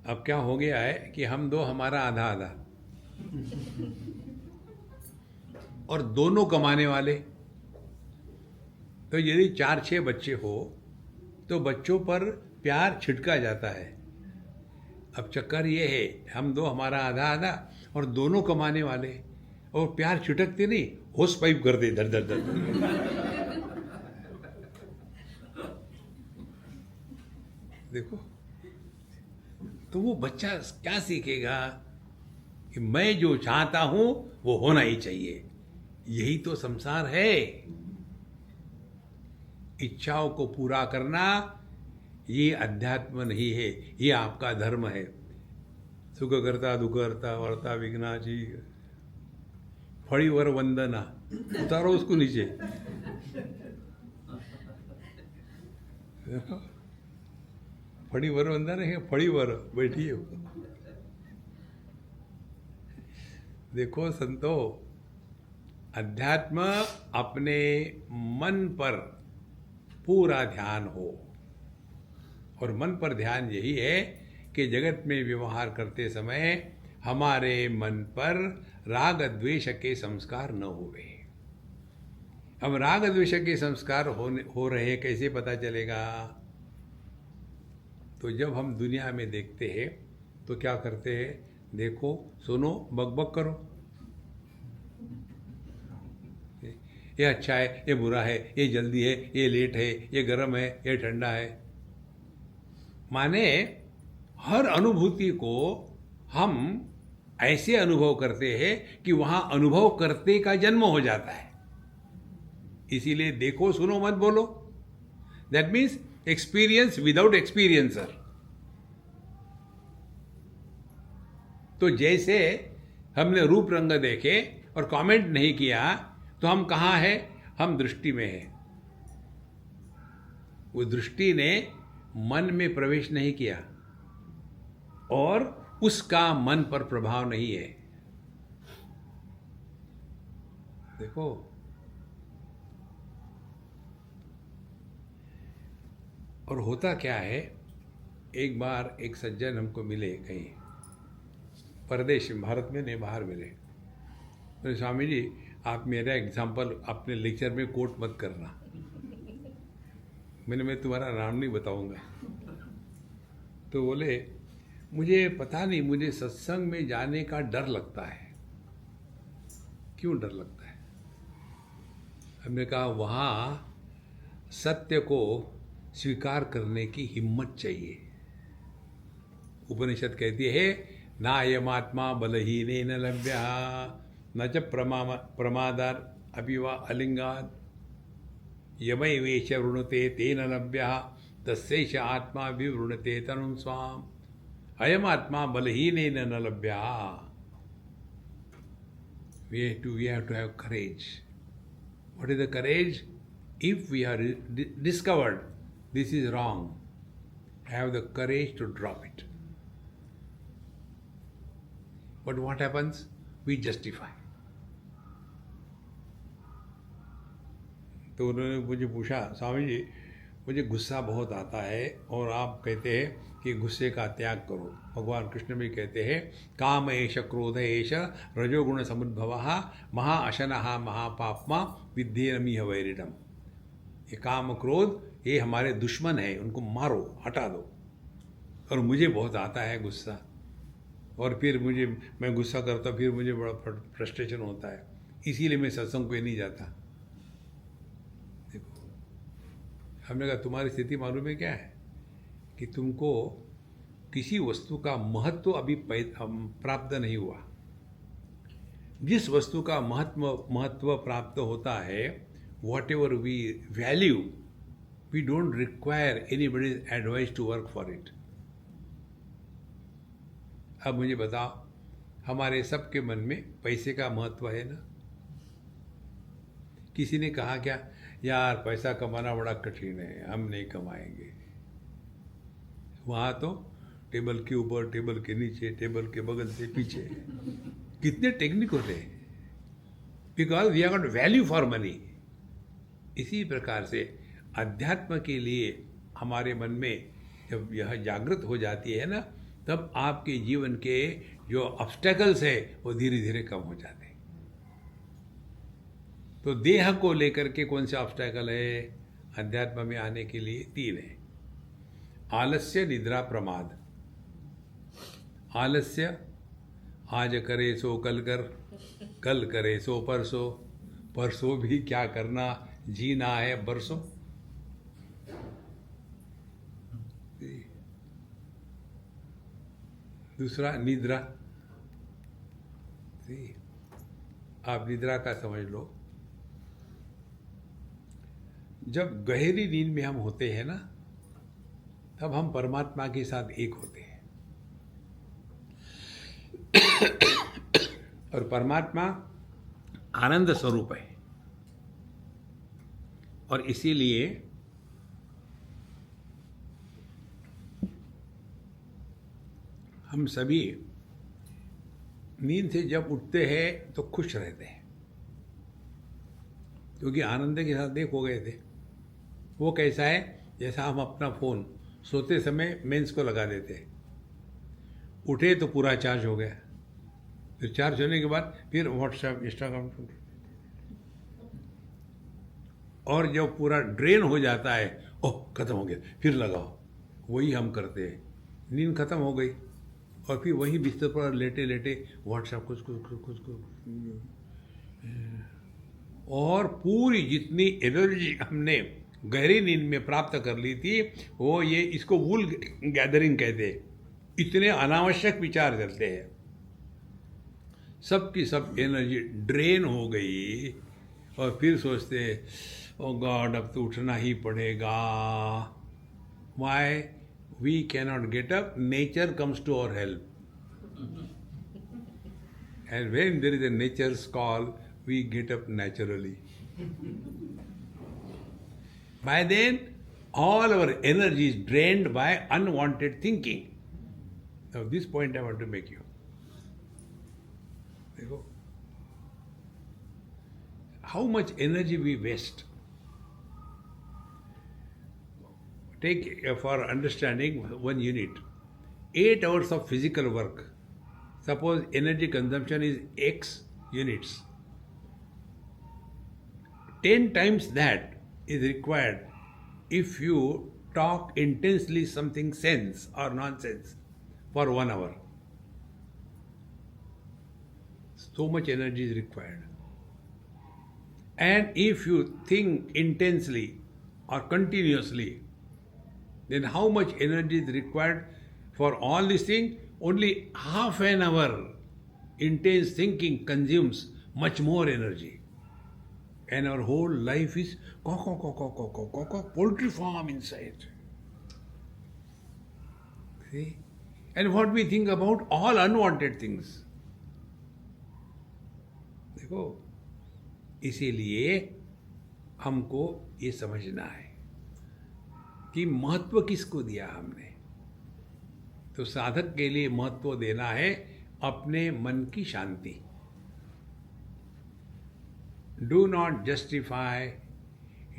अब क्या हो गया है कि हम दो, हमारा आधा आधा, और दोनों कमाने वाले। तो यदि 4-6 बच्चे हो तो बच्चों पर प्यार छिड़का जाता है। अब चक्कर ये है, हम दो, हमारा आधा आधा, और दोनों कमाने वाले, और प्यार छिटकते नहीं, होस पाइप कर दे धर धर धर। देखो, तो वो बच्चा क्या सीखेगा कि मैं जो चाहता हूं वो होना ही चाहिए। यही तो संसार है। इच्छाओं को पूरा करना ये अध्यात्म नहीं है, ये आपका धर्म है। सुख करता दुख करता वर्ता विघ्नाची, फड़ीवर वंदना, उतारो उसको नीचे। फड़ीवर वंदना है, फड़ीवर बैठी है। देखो संतो, अध्यात्म अपने मन पर पूरा ध्यान हो। और मन पर ध्यान यही है कि जगत में व्यवहार करते समय हमारे मन पर राग द्वेष के संस्कार न होवे। अब राग द्वेष के संस्कार हो रहे हैं, कैसे पता चलेगा? तो जब हम दुनिया में देखते हैं तो क्या करते हैं? देखो, सुनो, बकबक करो, ये अच्छा है, ये बुरा है, ये जल्दी है, ये लेट है, ये गर्म है, ये ठंडा है। माने हर अनुभूति को हम ऐसे अनुभव करते हैं कि वहां अनुभव करते का जन्म हो जाता है। इसीलिए देखो, सुनो, मत बोलो। That means experience without experiencer. तो जैसे हमने रूप रंग देखे और कमेंट नहीं किया, तो हम कहाँ हैं? हम दृष्टि में हैं। वो दृष्टि ने मन में प्रवेश नहीं किया और उसका मन पर प्रभाव नहीं है। देखो, और होता क्या है, एक बार एक सज्जन हमको मिले कहीं परदेश में, भारत में नहीं, बाहर मिले। तो स्वामी जी, आप मेरा एग्जाम्पल अपने लेक्चर में कोट मत करना। मैं तुम्हारा नाम नहीं बताऊंगा। तो बोले, मुझे पता नहीं, मुझे सत्संग में जाने का डर लगता है। क्यों डर लगता है? हमने कहा, वहाँ सत्य को स्वीकार करने की हिम्मत चाहिए। उपनिषद कहती है, नायमात्मा बलहीनेन लभ्यः न च प्रमादार अपिवा अलिंगात् यमैवेश वृणुते तेन लभ्यः तस्यैष आत्मा विवृणुते तनुं स्वाम अयम आत्मा बलहीनेन न लभ्यः। we have to have courage. What is the courage? If we are discovered this is wrong, have the courage to drop it. But what happens? We justify. तो उन्होंने मुझे पूछा, स्वामी जी मुझे गुस्सा बहुत आता है और आप कहते हैं कि गुस्से का त्याग करो. भगवान कृष्ण भी कहते हैं काम एष क्रोध एष रजोगुण समुद्भवः महाअशनः महापाप्मा विद्धेनमिह वैरिणम. ये काम क्रोध ये हमारे दुश्मन है, उनको मारो, हटा दो. और मुझे बहुत आता है गुस्सा, और फिर मैं गुस्सा करता फिर मुझे बड़ा फ्रस्ट्रेशन होता है, इसीलिए मैं सत्संग पे नहीं जाता. देखो, हमने कहा तुम्हारी स्थिति मालूम है क्या है कि तुमको किसी वस्तु का महत्व अभी प्राप्त नहीं हुआ. जिस वस्तु का महत्व प्राप्त होता है, whatever we value, we don't require anybody's advice to work for it. अब मुझे बताओ, हमारे सबके मन में पैसे का महत्व है ना. किसी ने कहा क्या, यार पैसा कमाना बड़ा कठिन है, हम नहीं कमाएंगे. वहाँ तो टेबल के ऊपर, टेबल के नीचे, टेबल के बगल से पीछे कितने टेक्निक होते हैं, because we have got value for money. इसी प्रकार से अध्यात्म के लिए हमारे मन में जब यह जागृत हो जाती है ना, तब आपके जीवन के जो ऑब्स्टेकल्स है वो धीरे धीरे कम हो जाते हैं. तो देह को लेकर के कौन से ऑब्स्टेकल है अध्यात्म में आने के लिए? 3 है. आलस्य, निद्रा, प्रमाद. आलस्य, आज करे सो कल कर, कल करे सो परसों, परसों भी क्या करना, जीना है बरसों. दूसरा निद्रा. आप निद्रा का समझ लो, जब गहरी नींद में हम होते हैं ना, तब हम परमात्मा के साथ एक होते हैं. और परमात्मा आनंद स्वरूप है, और इसीलिए हम सभी नींद से जब उठते हैं तो खुश रहते हैं, क्योंकि आनंद के साथ एक हो गए थे. वो कैसा है, जैसा हम अपना फ़ोन सोते समय मेंस को लगा देते हैं, उठे तो पूरा चार्ज हो गया, फिर चार्ज होने के बाद फिर व्हाट्सएप, इंस्टाग्राम, और जब पूरा ड्रेन हो जाता है, ओह खत्म हो गया, फिर लगाओ. वही हम करते हैं. नींद खत्म हो गई और फिर वही बिस्तर पर लेटे लेटे व्हाट्सएप कुछ और पूरी जितनी एनर्जी हमने गहरी नींद में प्राप्त कर ली थी, वो ये इसको वूल गैदरिंग कहते हैं. इतने अनावश्यक विचार चलते हैं, सब की सब एनर्जी ड्रेन हो गई, और फिर सोचते ओ गॉड अब तो उठना ही पड़ेगा. Why? We cannot get up, nature comes to our help. And when there is a nature's call, we get up naturally. By then, all our energy is drained by unwanted thinking. Now, this point I want to make you. देखो, how much energy we waste. Take for understanding one unit, 8 hours of physical work. Suppose energy consumption is X units. 10 times that is required if you talk intensely something sense or nonsense for 1 hour. So much energy is required. And if you think intensely or continuously, then how much energy is required for all these things? Only half an hour intense thinking consumes much more energy. And our whole life is poultry farm inside. See? And what we think about all unwanted things. देखो, इसीलिए हमको ये समझना है कि महत्व किसको दिया हमने। तो साधक के लिए महत्व देना है अपने मन की शांति। Do not justify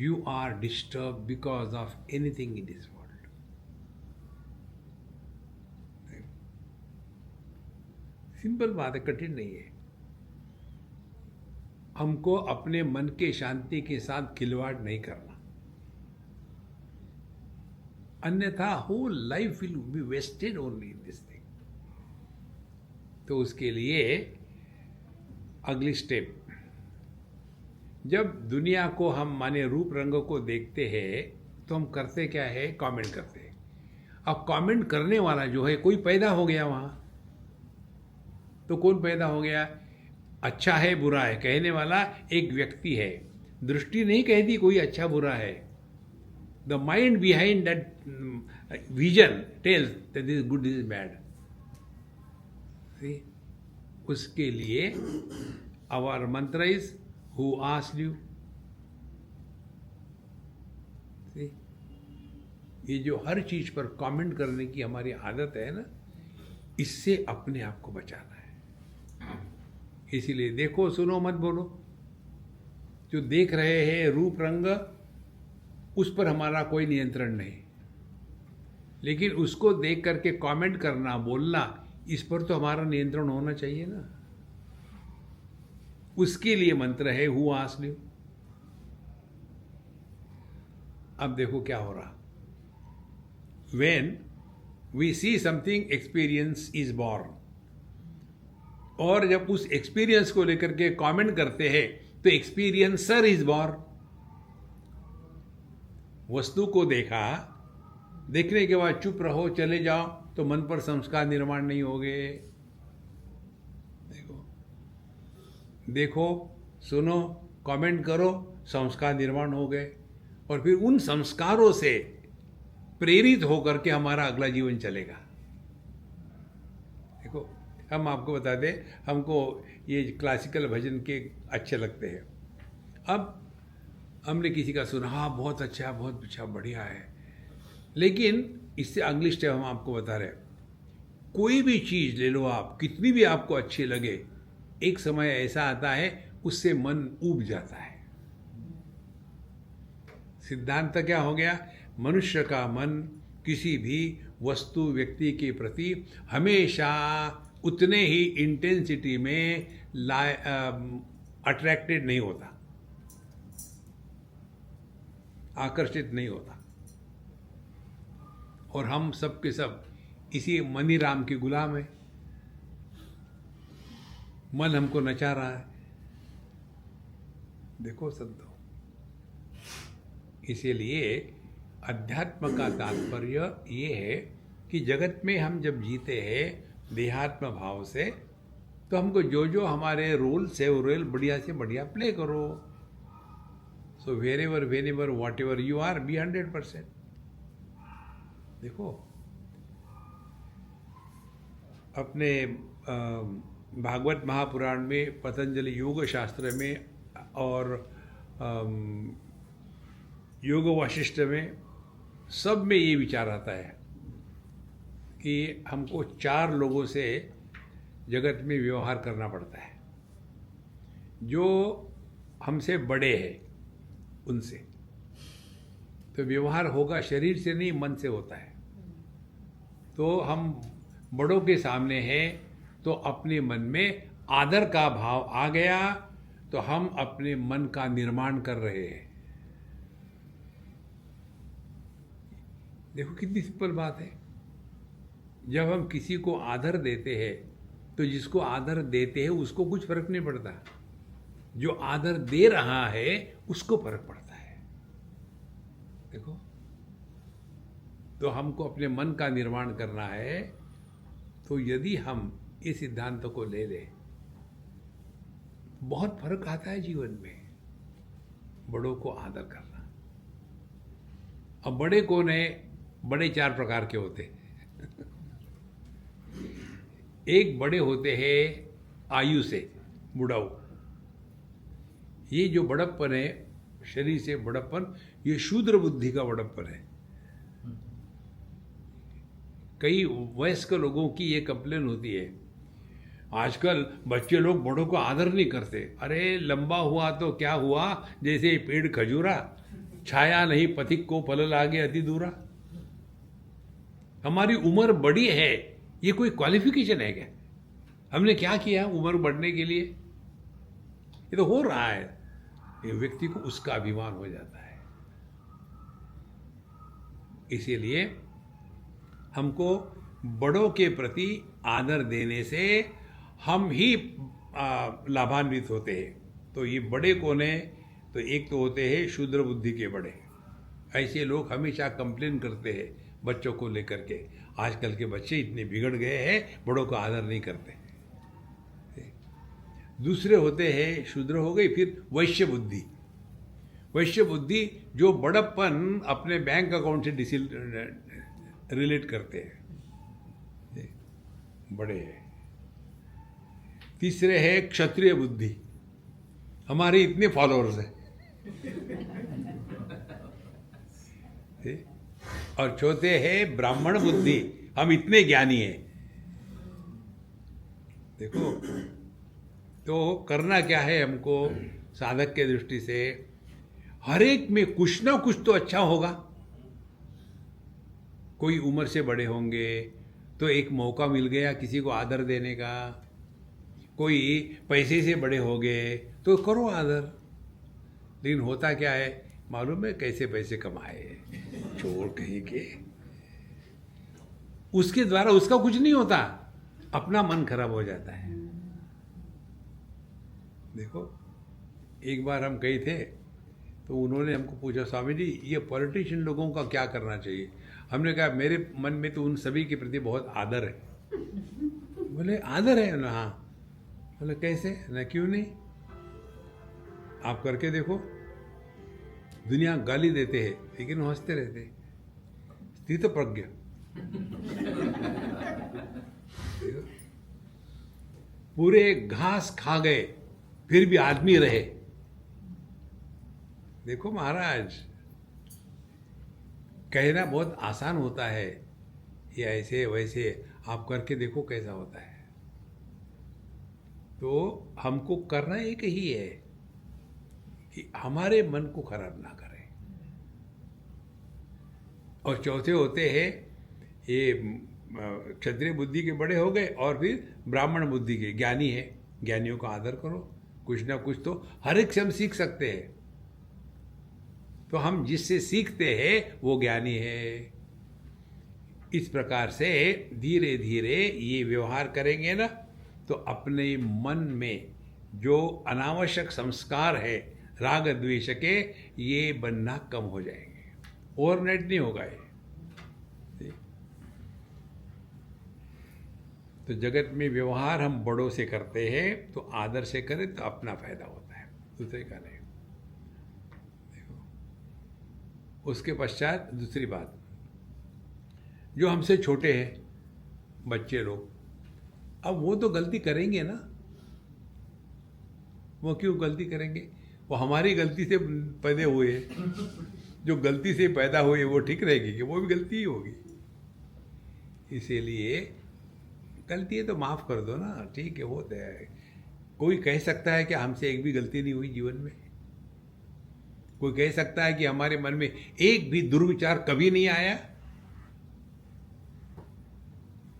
you are disturb because of anything in this world. Simple बात है, कठिन नहीं है। हमको अपने मन के शांति के साथ खिलवाड़ नहीं करना, अन्यथा whole life will be wasted only in this thing. तो उसके लिए अगली स्टेप, जब दुनिया को हम माने रूप रंग को देखते हैं तो हम करते क्या है, कमेंट करते हैं। अब कमेंट करने वाला जो है कोई पैदा हो गया वहां, तो कौन पैदा हो गया? अच्छा है बुरा है कहने वाला एक व्यक्ति है। दृष्टि नहीं कहती कोई अच्छा बुरा है। The mind behind that vision tells that this is good, this is bad. उसके लिए आवर मंत्र इज हु आस्क्ड यू। ये जो हर चीज पर कमेंट करने की हमारी आदत है ना, इससे अपने आप को बचाना है। इसीलिए देखो सुनो मत बोलो। जो देख रहे हैं रूप रंग, उस पर हमारा कोई नियंत्रण नहीं, लेकिन उसको देख करके कमेंट करना बोलना, इस पर तो हमारा नियंत्रण होना चाहिए ना। उसके लिए मंत्र है हु आस्क्ड यू। अब देखो क्या हो रहा। When we see something, experience is born। और जब उस एक्सपीरियंस को लेकर के कमेंट करते हैं तो एक्सपीरियंसर इज बॉर्न। वस्तु को देखा, देखने के बाद चुप रहो चले जाओ तो मन पर संस्कार निर्माण नहीं होंगे। देखो सुनो कमेंट करो, संस्कार निर्माण हो गए, और फिर उन संस्कारों से प्रेरित होकर के हमारा अगला जीवन चलेगा। देखो हम आपको बता दें, हमको ये क्लासिकल भजन के अच्छे लगते हैं। अब हमने किसी का सुना, हाँ बहुत अच्छा बढ़िया है, लेकिन इससे अगली स्टेप हम आपको बता रहे हैं। कोई भी चीज़ ले लो आप, कितनी भी आपको अच्छी लगे, एक समय ऐसा आता है उससे मन ऊब जाता है। सिद्धांत क्या हो गया? मनुष्य का मन किसी भी वस्तु व्यक्ति के प्रति हमेशा उतने ही इंटेंसिटी में अट्रैक्टेड नहीं होता, आकर्षित नहीं होता। और हम सब के सब इसी मनी राम के गुलाम है। मन हमको नचा रहा है। देखो संतो, इसीलिए अध्यात्म का तात्पर्य ये है कि जगत में हम जब जीते हैं देहात्म भाव से, तो हमको जो जो हमारे रोल्स है वो रोल बढ़िया से बढ़िया प्ले करो। So wherever whenever whatever you are, be 100%। देखो अपने भागवत महापुराण में, पतंजलि योग शास्त्र में और योग वाशिष्ठ में, सब में ये विचार आता है कि हमको 4 लोगों से जगत में व्यवहार करना पड़ता है। जो हमसे बड़े हैं उनसे तो व्यवहार होगा, शरीर से नहीं मन से होता है। तो हम बड़ों के सामने हैं तो अपने मन में आदर का भाव आ गया, तो हम अपने मन का निर्माण कर रहे हैं। देखो कितनी सिंपल बात है। जब हम किसी को आदर देते हैं तो जिसको आदर देते हैं उसको कुछ फर्क नहीं पड़ता, जो आदर दे रहा है उसको फर्क पड़ता है। देखो, तो हमको अपने मन का निर्माण करना है। तो यदि हम इस सिद्धांत को ले लें, बहुत फर्क आता है जीवन में। बड़ों को आदर करना। अब बड़े कौन है? बड़े 4 प्रकार के होते हैं। एक बड़े होते हैं आयु से, बुढ़ाऊ। ये जो बड़प्पन है, शरीर से बड़प्पन, ये शूद्र बुद्धि का बड़प्पन है। कई वयस्क लोगों की ये कंप्लेन होती है, आजकल बच्चे लोग बड़ों को आदर नहीं करते। अरे लंबा हुआ तो क्या हुआ, जैसे पेड़ खजूरा, छाया नहीं पथिक को फल लागे अति दूरा। हमारी उम्र बड़ी है, ये कोई क्वालिफिकेशन है क्या? हमने क्या किया उम्र बढ़ने के लिए? ये तो हो रहा है। ये व्यक्ति को उसका अभिमान हो जाता है। इसीलिए हमको बड़ों के प्रति आदर देने से हम ही लाभान्वित होते हैं। तो ये बड़े कौन है? तो एक तो होते हैं शूद्र बुद्धि के बड़े। ऐसे लोग हमेशा कंप्लेन करते हैं बच्चों को लेकर के, आजकल के बच्चे इतने बिगड़ गए हैं, बड़ों का आदर नहीं करते। दूसरे होते हैं, शूद्र हो गई, फिर वैश्य बुद्धि। वैश्य बुद्धि जो बड़प्पन अपने बैंक अकाउंट से रिलेट करते हैं, बड़े हैं। तीसरे है क्षत्रिय बुद्धि, हमारे इतने फॉलोअर्स हैं। और चौथे है ब्राह्मण बुद्धि, हम इतने ज्ञानी हैं। देखो, तो करना क्या है हमको साधक के दृष्टि से? हर एक में कुछ ना कुछ तो अच्छा होगा। कोई उम्र से बड़े होंगे तो एक मौका मिल गया किसी को आदर देने का, कोई पैसे से बड़े हो गए तो करो आदर। लेकिन होता क्या है मालूम है? कैसे पैसे कमाए, चोर कहीं के, उसके द्वारा उसका कुछ नहीं होता, अपना मन खराब हो जाता है। देखो, एक बार हम गए थे तो उन्होंने हमको पूछा, स्वामी जी ये पॉलिटिशियन लोगों का क्या करना चाहिए? हमने कहा मेरे मन में तो उन सभी के प्रति बहुत आदर है। बोले आदर है ना? हाँ। बोले कैसे ना, क्यों नहीं, आप करके देखो। दुनिया गाली देते हैं लेकिन हंसते रहते, स्थित प्रज्ञ। पूरे घास खा गए फिर भी आदमी रहे। देखो महाराज, कहना बहुत आसान होता है, ये ऐसे वैसे, आप करके देखो कैसा होता है। तो हमको करना एक ही है कि हमारे मन को खराब ना करें। और चौथे होते हैं ये क्षत्रिय बुद्धि के बड़े हो गए, और फिर ब्राह्मण बुद्धि के ज्ञानी है। ज्ञानियों का आदर करो, कुछ ना कुछ तो हर एक से हम सीख सकते हैं। तो हम जिससे सीखते हैं वो ज्ञानी है। इस प्रकार से धीरे धीरे ये व्यवहार करेंगे ना, तो अपने मन में जो अनावश्यक संस्कार है राग द्वेष के, ये बनना कम हो जाएंगे। ओवरनाइट नहीं होगा ये। तो जगत में व्यवहार हम बड़ों से करते हैं तो आदर से करें तो अपना फायदा होता है, दूसरे का नहीं। देखो, उसके पश्चात दूसरी बात, जो हमसे छोटे हैं बच्चे लोग, अब वो तो गलती करेंगे ना। वो क्यों गलती करेंगे? वो हमारी गलती से पैदा हुए हैं। जो गलती से पैदा हुए वो ठीक रहेगी कि वो भी गलती ही होगी? इसीलिए गलती है तो माफ़ कर दो ना, ठीक है, होता है। कोई कह सकता है कि हमसे एक भी गलती नहीं हुई जीवन में? कोई कह सकता है कि हमारे मन में एक भी दुर्विचार कभी नहीं आया?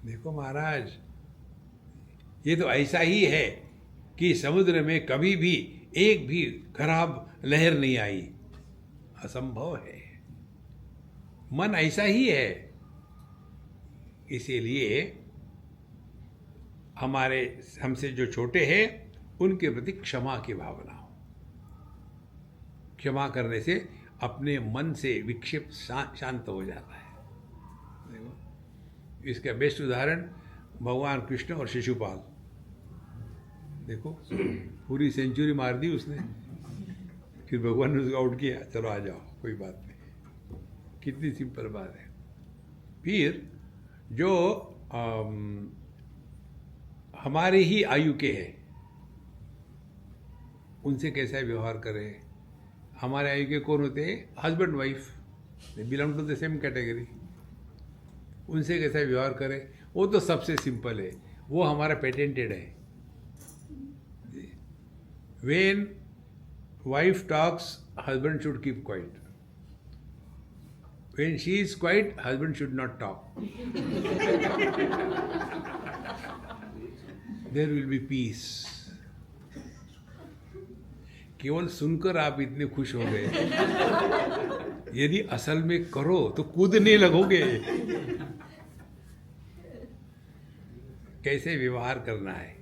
देखो महाराज, ये तो ऐसा ही है कि समुद्र में कभी भी एक भी खराब लहर नहीं आई, असंभव है। मन ऐसा ही है। इसीलिए हमारे हमसे जो छोटे हैं उनके प्रति क्षमा की भावना हो। क्षमा करने से अपने मन से विक्षेप शांत हो जाता है। देखो, इसका बेस्ट उदाहरण भगवान कृष्ण और शिशुपाल। देखो, पूरी सेंचुरी मार दी उसने, फिर भगवान ने उसको आउट किया, चलो आ जाओ, कोई बात नहीं। कितनी सिंपल बात है। फिर जो हमारे ही आयु के हैं, उनसे कैसा व्यवहार करें। हमारे आयु के कौन होते हैं? Husband wife, they belong to the same category. उनसे कैसा व्यवहार करें, वो तो सबसे सिंपल है, वो हमारा पेटेंटेड है। When wife talks, husband should keep quiet. When she is quiet, husband should not talk. There will be peace. केवल सुनकर आप इतने खुश हो गए, यदि असल में करो तो कूदने लगोगे। कैसे व्यवहार करना है।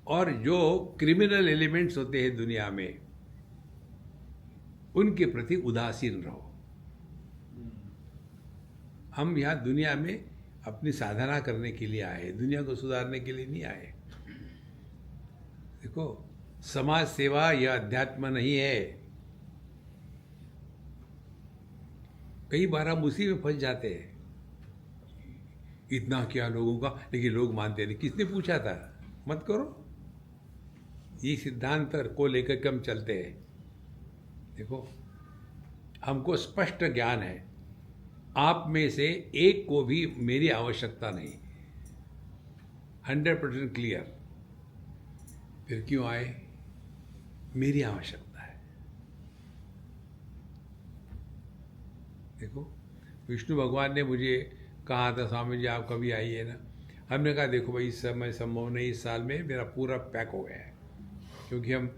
और जो क्रिमिनल एलिमेंट्स होते हैं दुनिया में, उनके प्रति उदासीन रहो। हम यहाँ दुनिया में अपनी साधना करने के लिए आए, दुनिया को सुधारने के लिए नहीं आए। देखो, समाज सेवा यह अध्यात्म नहीं है। कई बार हम उसी में फंस जाते हैं, इतना क्या लोगों का, लेकिन लोग मानते नहीं। किसने पूछा था? मत करो। ये सिद्धांत को लेकर के हम चलते हैं। देखो, हमको स्पष्ट ज्ञान है, आप में से एक को भी मेरी आवश्यकता नहीं, 100% क्लियर। फिर क्यों आए? मेरी आवश्यकता है। देखो, विष्णु भगवान ने मुझे कहा था, स्वामी जी आप कभी आइए ना। हमने कहा देखो भाई, इस समय संभव नहीं, इस साल में मेरा पूरा पैक हो गया है, क्योंकि हम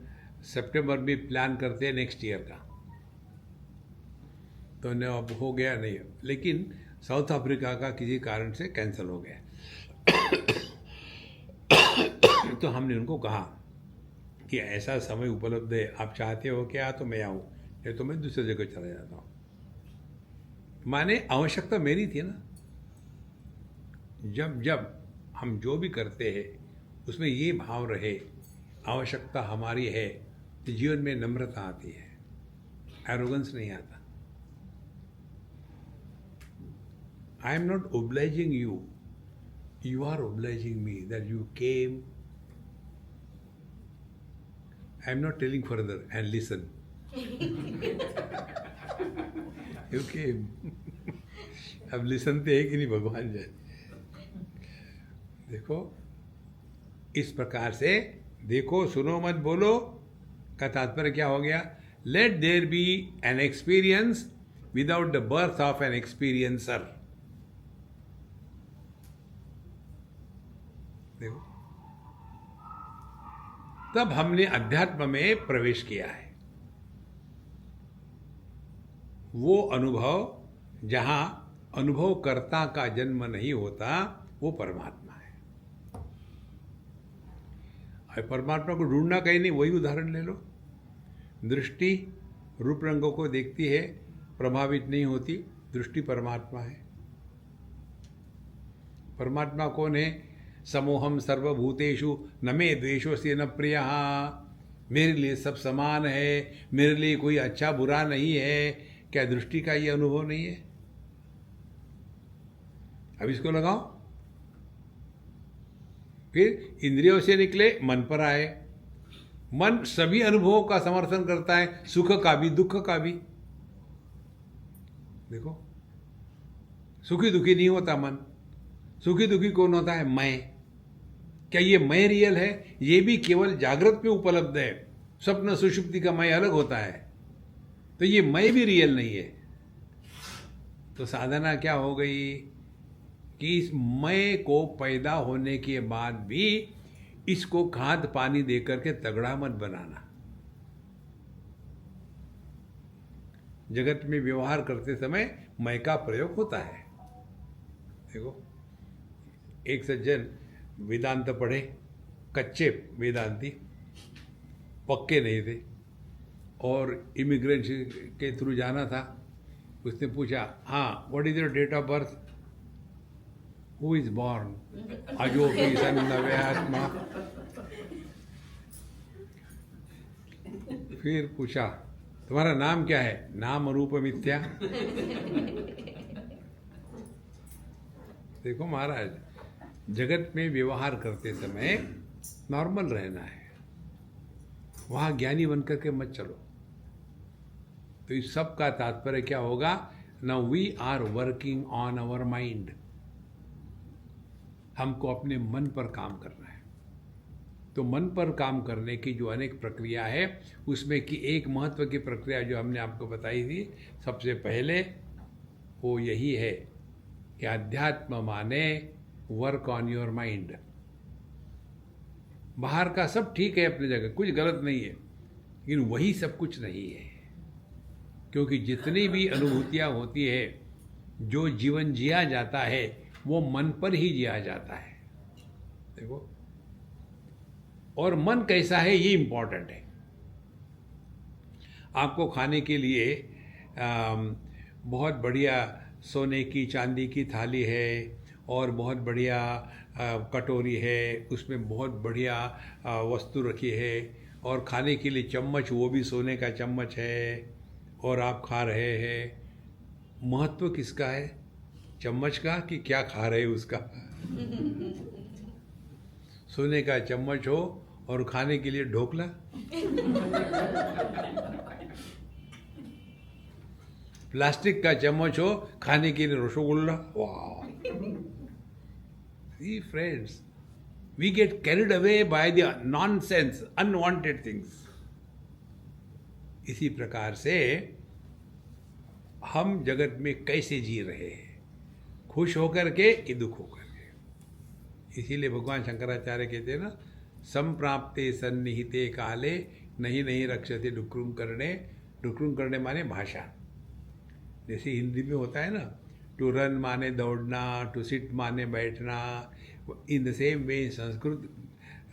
सितंबर में प्लान करते हैं नेक्स्ट ईयर का, तो न अब हो गया नहीं। लेकिन साउथ अफ्रीका का किसी कारण से कैंसिल हो गया। तो हमने उनको कहा कि ऐसा समय उपलब्ध है, आप चाहते हो क्या तो मैं आऊँ, नहीं तो मैं दूसरी जगह चला जाता हूँ। माने आवश्यकता मेरी थी ना। जब जब हम जो भी करते हैं उसमें ये भाव रहे, आवश्यकता हमारी है, तो जीवन में नम्रता आती है, एरोगेंस नहीं आता। I am not obliging you, you are obliging me that you came. I am not telling further and listen, you came. अब लिसन तो है कि नहीं भगवान जाने। देखो, इस प्रकार से देखो, सुनो मत बोलो का तात्पर्य क्या हो गया? Let there be an experience without the birth of an experiencer. देखो, तब हमने अध्यात्म में प्रवेश किया है। वो अनुभव जहां अनुभवकर्ता का जन्म नहीं होता, वो परमात्मा है। और परमात्मा को ढूंढना कहीं नहीं। वही उदाहरण ले लो, दृष्टि रूप रंगों को देखती है, प्रभावित नहीं होती, दृष्टि परमात्मा है। परमात्मा कौन है? समोहम सर्वभूतेषु न मे द्वेषोऽस्ति न प्रियः। मेरे लिए सब समान है, मेरे लिए कोई अच्छा बुरा नहीं है। क्या दृष्टि का ये अनुभव नहीं है? अब इसको लगाओ, फिर इंद्रियों से निकले, मन पर आए। मन सभी अनुभवों का समर्थन करता है, सुख का भी दुख का भी। देखो, सुखी दुखी नहीं होता मन। सुखी दुखी कौन होता है? मैं। क्या ये मैं रियल है? ये भी केवल जागृत में उपलब्ध है। स्वप्न सुषुप्ति का मैं अलग होता है, तो ये मैं भी रियल नहीं है। तो साधना क्या हो गई कि इस मैं को पैदा होने के बाद भी इसको खाद पानी देकर के तगड़ा मत बनाना। जगत में व्यवहार करते समय मैं का प्रयोग होता है। देखो, एक सज्जन वेदांत पढ़े, कच्चे वेदांती, पक्के नहीं थे, और इमिग्रेशन के थ्रू जाना था। उसने पूछा, हाँ, what is your date of birth? Who is born? अजोपी सन नवे आत्मा। फिर पूछा, तुम्हारा नाम क्या है? नाम रूप मिथ्या। देखो महाराज, जगत में व्यवहार करते समय नॉर्मल रहना है। वहाँ ज्ञानी बन करके मत चलो। तो इस सब का तात्पर्य क्या होगा? Now we are working on our mind. हमको अपने मन पर काम करना है। तो मन पर काम करने की जो अनेक प्रक्रिया है, उसमें की एक महत्व की प्रक्रिया जो हमने आपको बताई थी सबसे पहले, वो यही है कि अध्यात्म माने वर्क ऑन योर माइंड। बाहर का सब ठीक है अपनी जगह, कुछ गलत नहीं है, लेकिन वही सब कुछ नहीं है। क्योंकि जितनी भी अनुभूतियाँ होती है, जो जीवन जिया जाता है, वो मन पर ही जिया जाता है। देखो, और मन कैसा है ये इम्पोर्टेंट है। आपको खाने के लिए बहुत बढ़िया सोने की चांदी की थाली है और बहुत बढ़िया कटोरी है, उसमें बहुत बढ़िया वस्तु रखी है, और खाने के लिए चम्मच, वो भी सोने का चम्मच है, और आप खा रहे हैं। महत्व किसका है? चम्मच का कि क्या खा रहे उसका? सोने का चम्मच हो और खाने के लिए ढोकला, प्लास्टिक का चम्मच हो, खाने के लिए रसगुल्ला। वाह! See friends, we get carried away by the nonsense, unwanted things. इसी प्रकार से हम जगत में कैसे जी रहे हैं, खुश होकर के कि दुख होकर के। इसीलिए भगवान शंकराचार्य कहते हैं ना, संप्राप्ते सन्निहिते काले नहीं रक्षते डुक्रुम करने। डुक्रुम करने माने भाषा। जैसे हिंदी में होता है ना, टू रन माने दौड़ना, टू सिट माने बैठना। In the same way in Sanskrit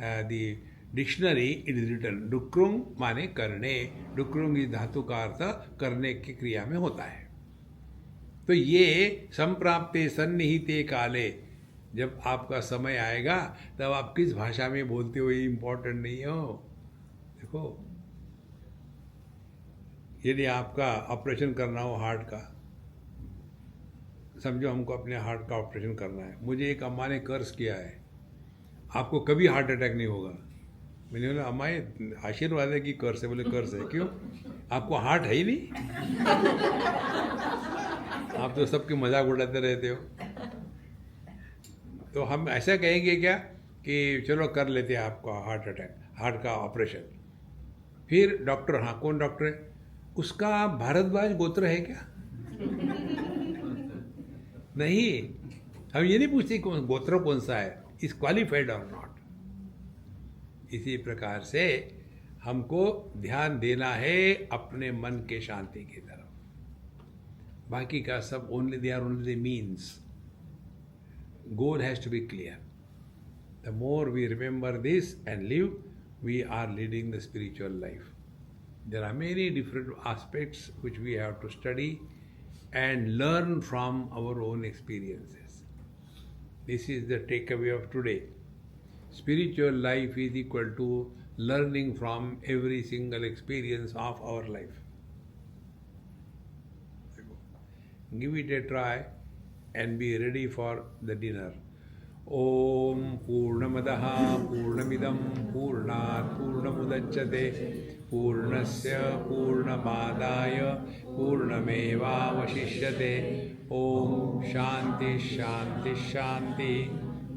the dictionary it is written डुक्रुंग माने करने। डुक्रुंग इस धातु का अर्थ करने की क्रिया में होता है। तो ये संप्राप्ते सन्निहिते काले, जब आपका समय आएगा तब आप किस भाषा में बोलते हो ये इम्पोर्टेंट नहीं हो। देखो, यदि आपका ऑपरेशन करना हो हार्ट का, समझो हमको अपने हार्ट का ऑपरेशन करना है, मुझे एक अम्मा ने कर्ज किया है, आपको कभी हार्ट अटैक नहीं होगा। मैंने बोला अम्मा ये आशीर्वाद है कि कर्ज है? बोले कर्ज है। क्यों? आपको हार्ट है ही नहीं, आप तो सबके मजाक उड़ाते रहते हो। तो हम ऐसा कहेंगे क्या कि चलो कर लेते हैं आपका हार्ट अटैक, हार्ट का ऑपरेशन। फिर डॉक्टर, हाँ कौन डॉक्टर है? उसका भारद्वाज गोत्र है क्या? नहीं, हम ये नहीं पूछते कौन गोत्र कौन सा है, इज क्वालिफाइड और नॉट। इसी प्रकार से हमको ध्यान देना है अपने मन के शांति की तरफ। बाकी का सब only they are only the means. Goal has to be clear. The more we remember this and live, we are leading the spiritual life. There are many different aspects which we have to study and learn from our own experiences. This is the takeaway of today. Spiritual life is equal to learning from every single experience of our life. Give it a try and be ready for the dinner. ओम पूर्णमदः पूर्णमिदं पूर्णात् पूर्णमुदच्यते पूर्णस्य पूर्णमादाय पूर्णमेवावशिष्यते। ओम शांति शांति शांति।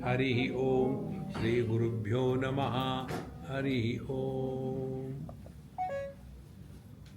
हरि ओम। श्री गुरुभ्यो नमः। हरि ओम।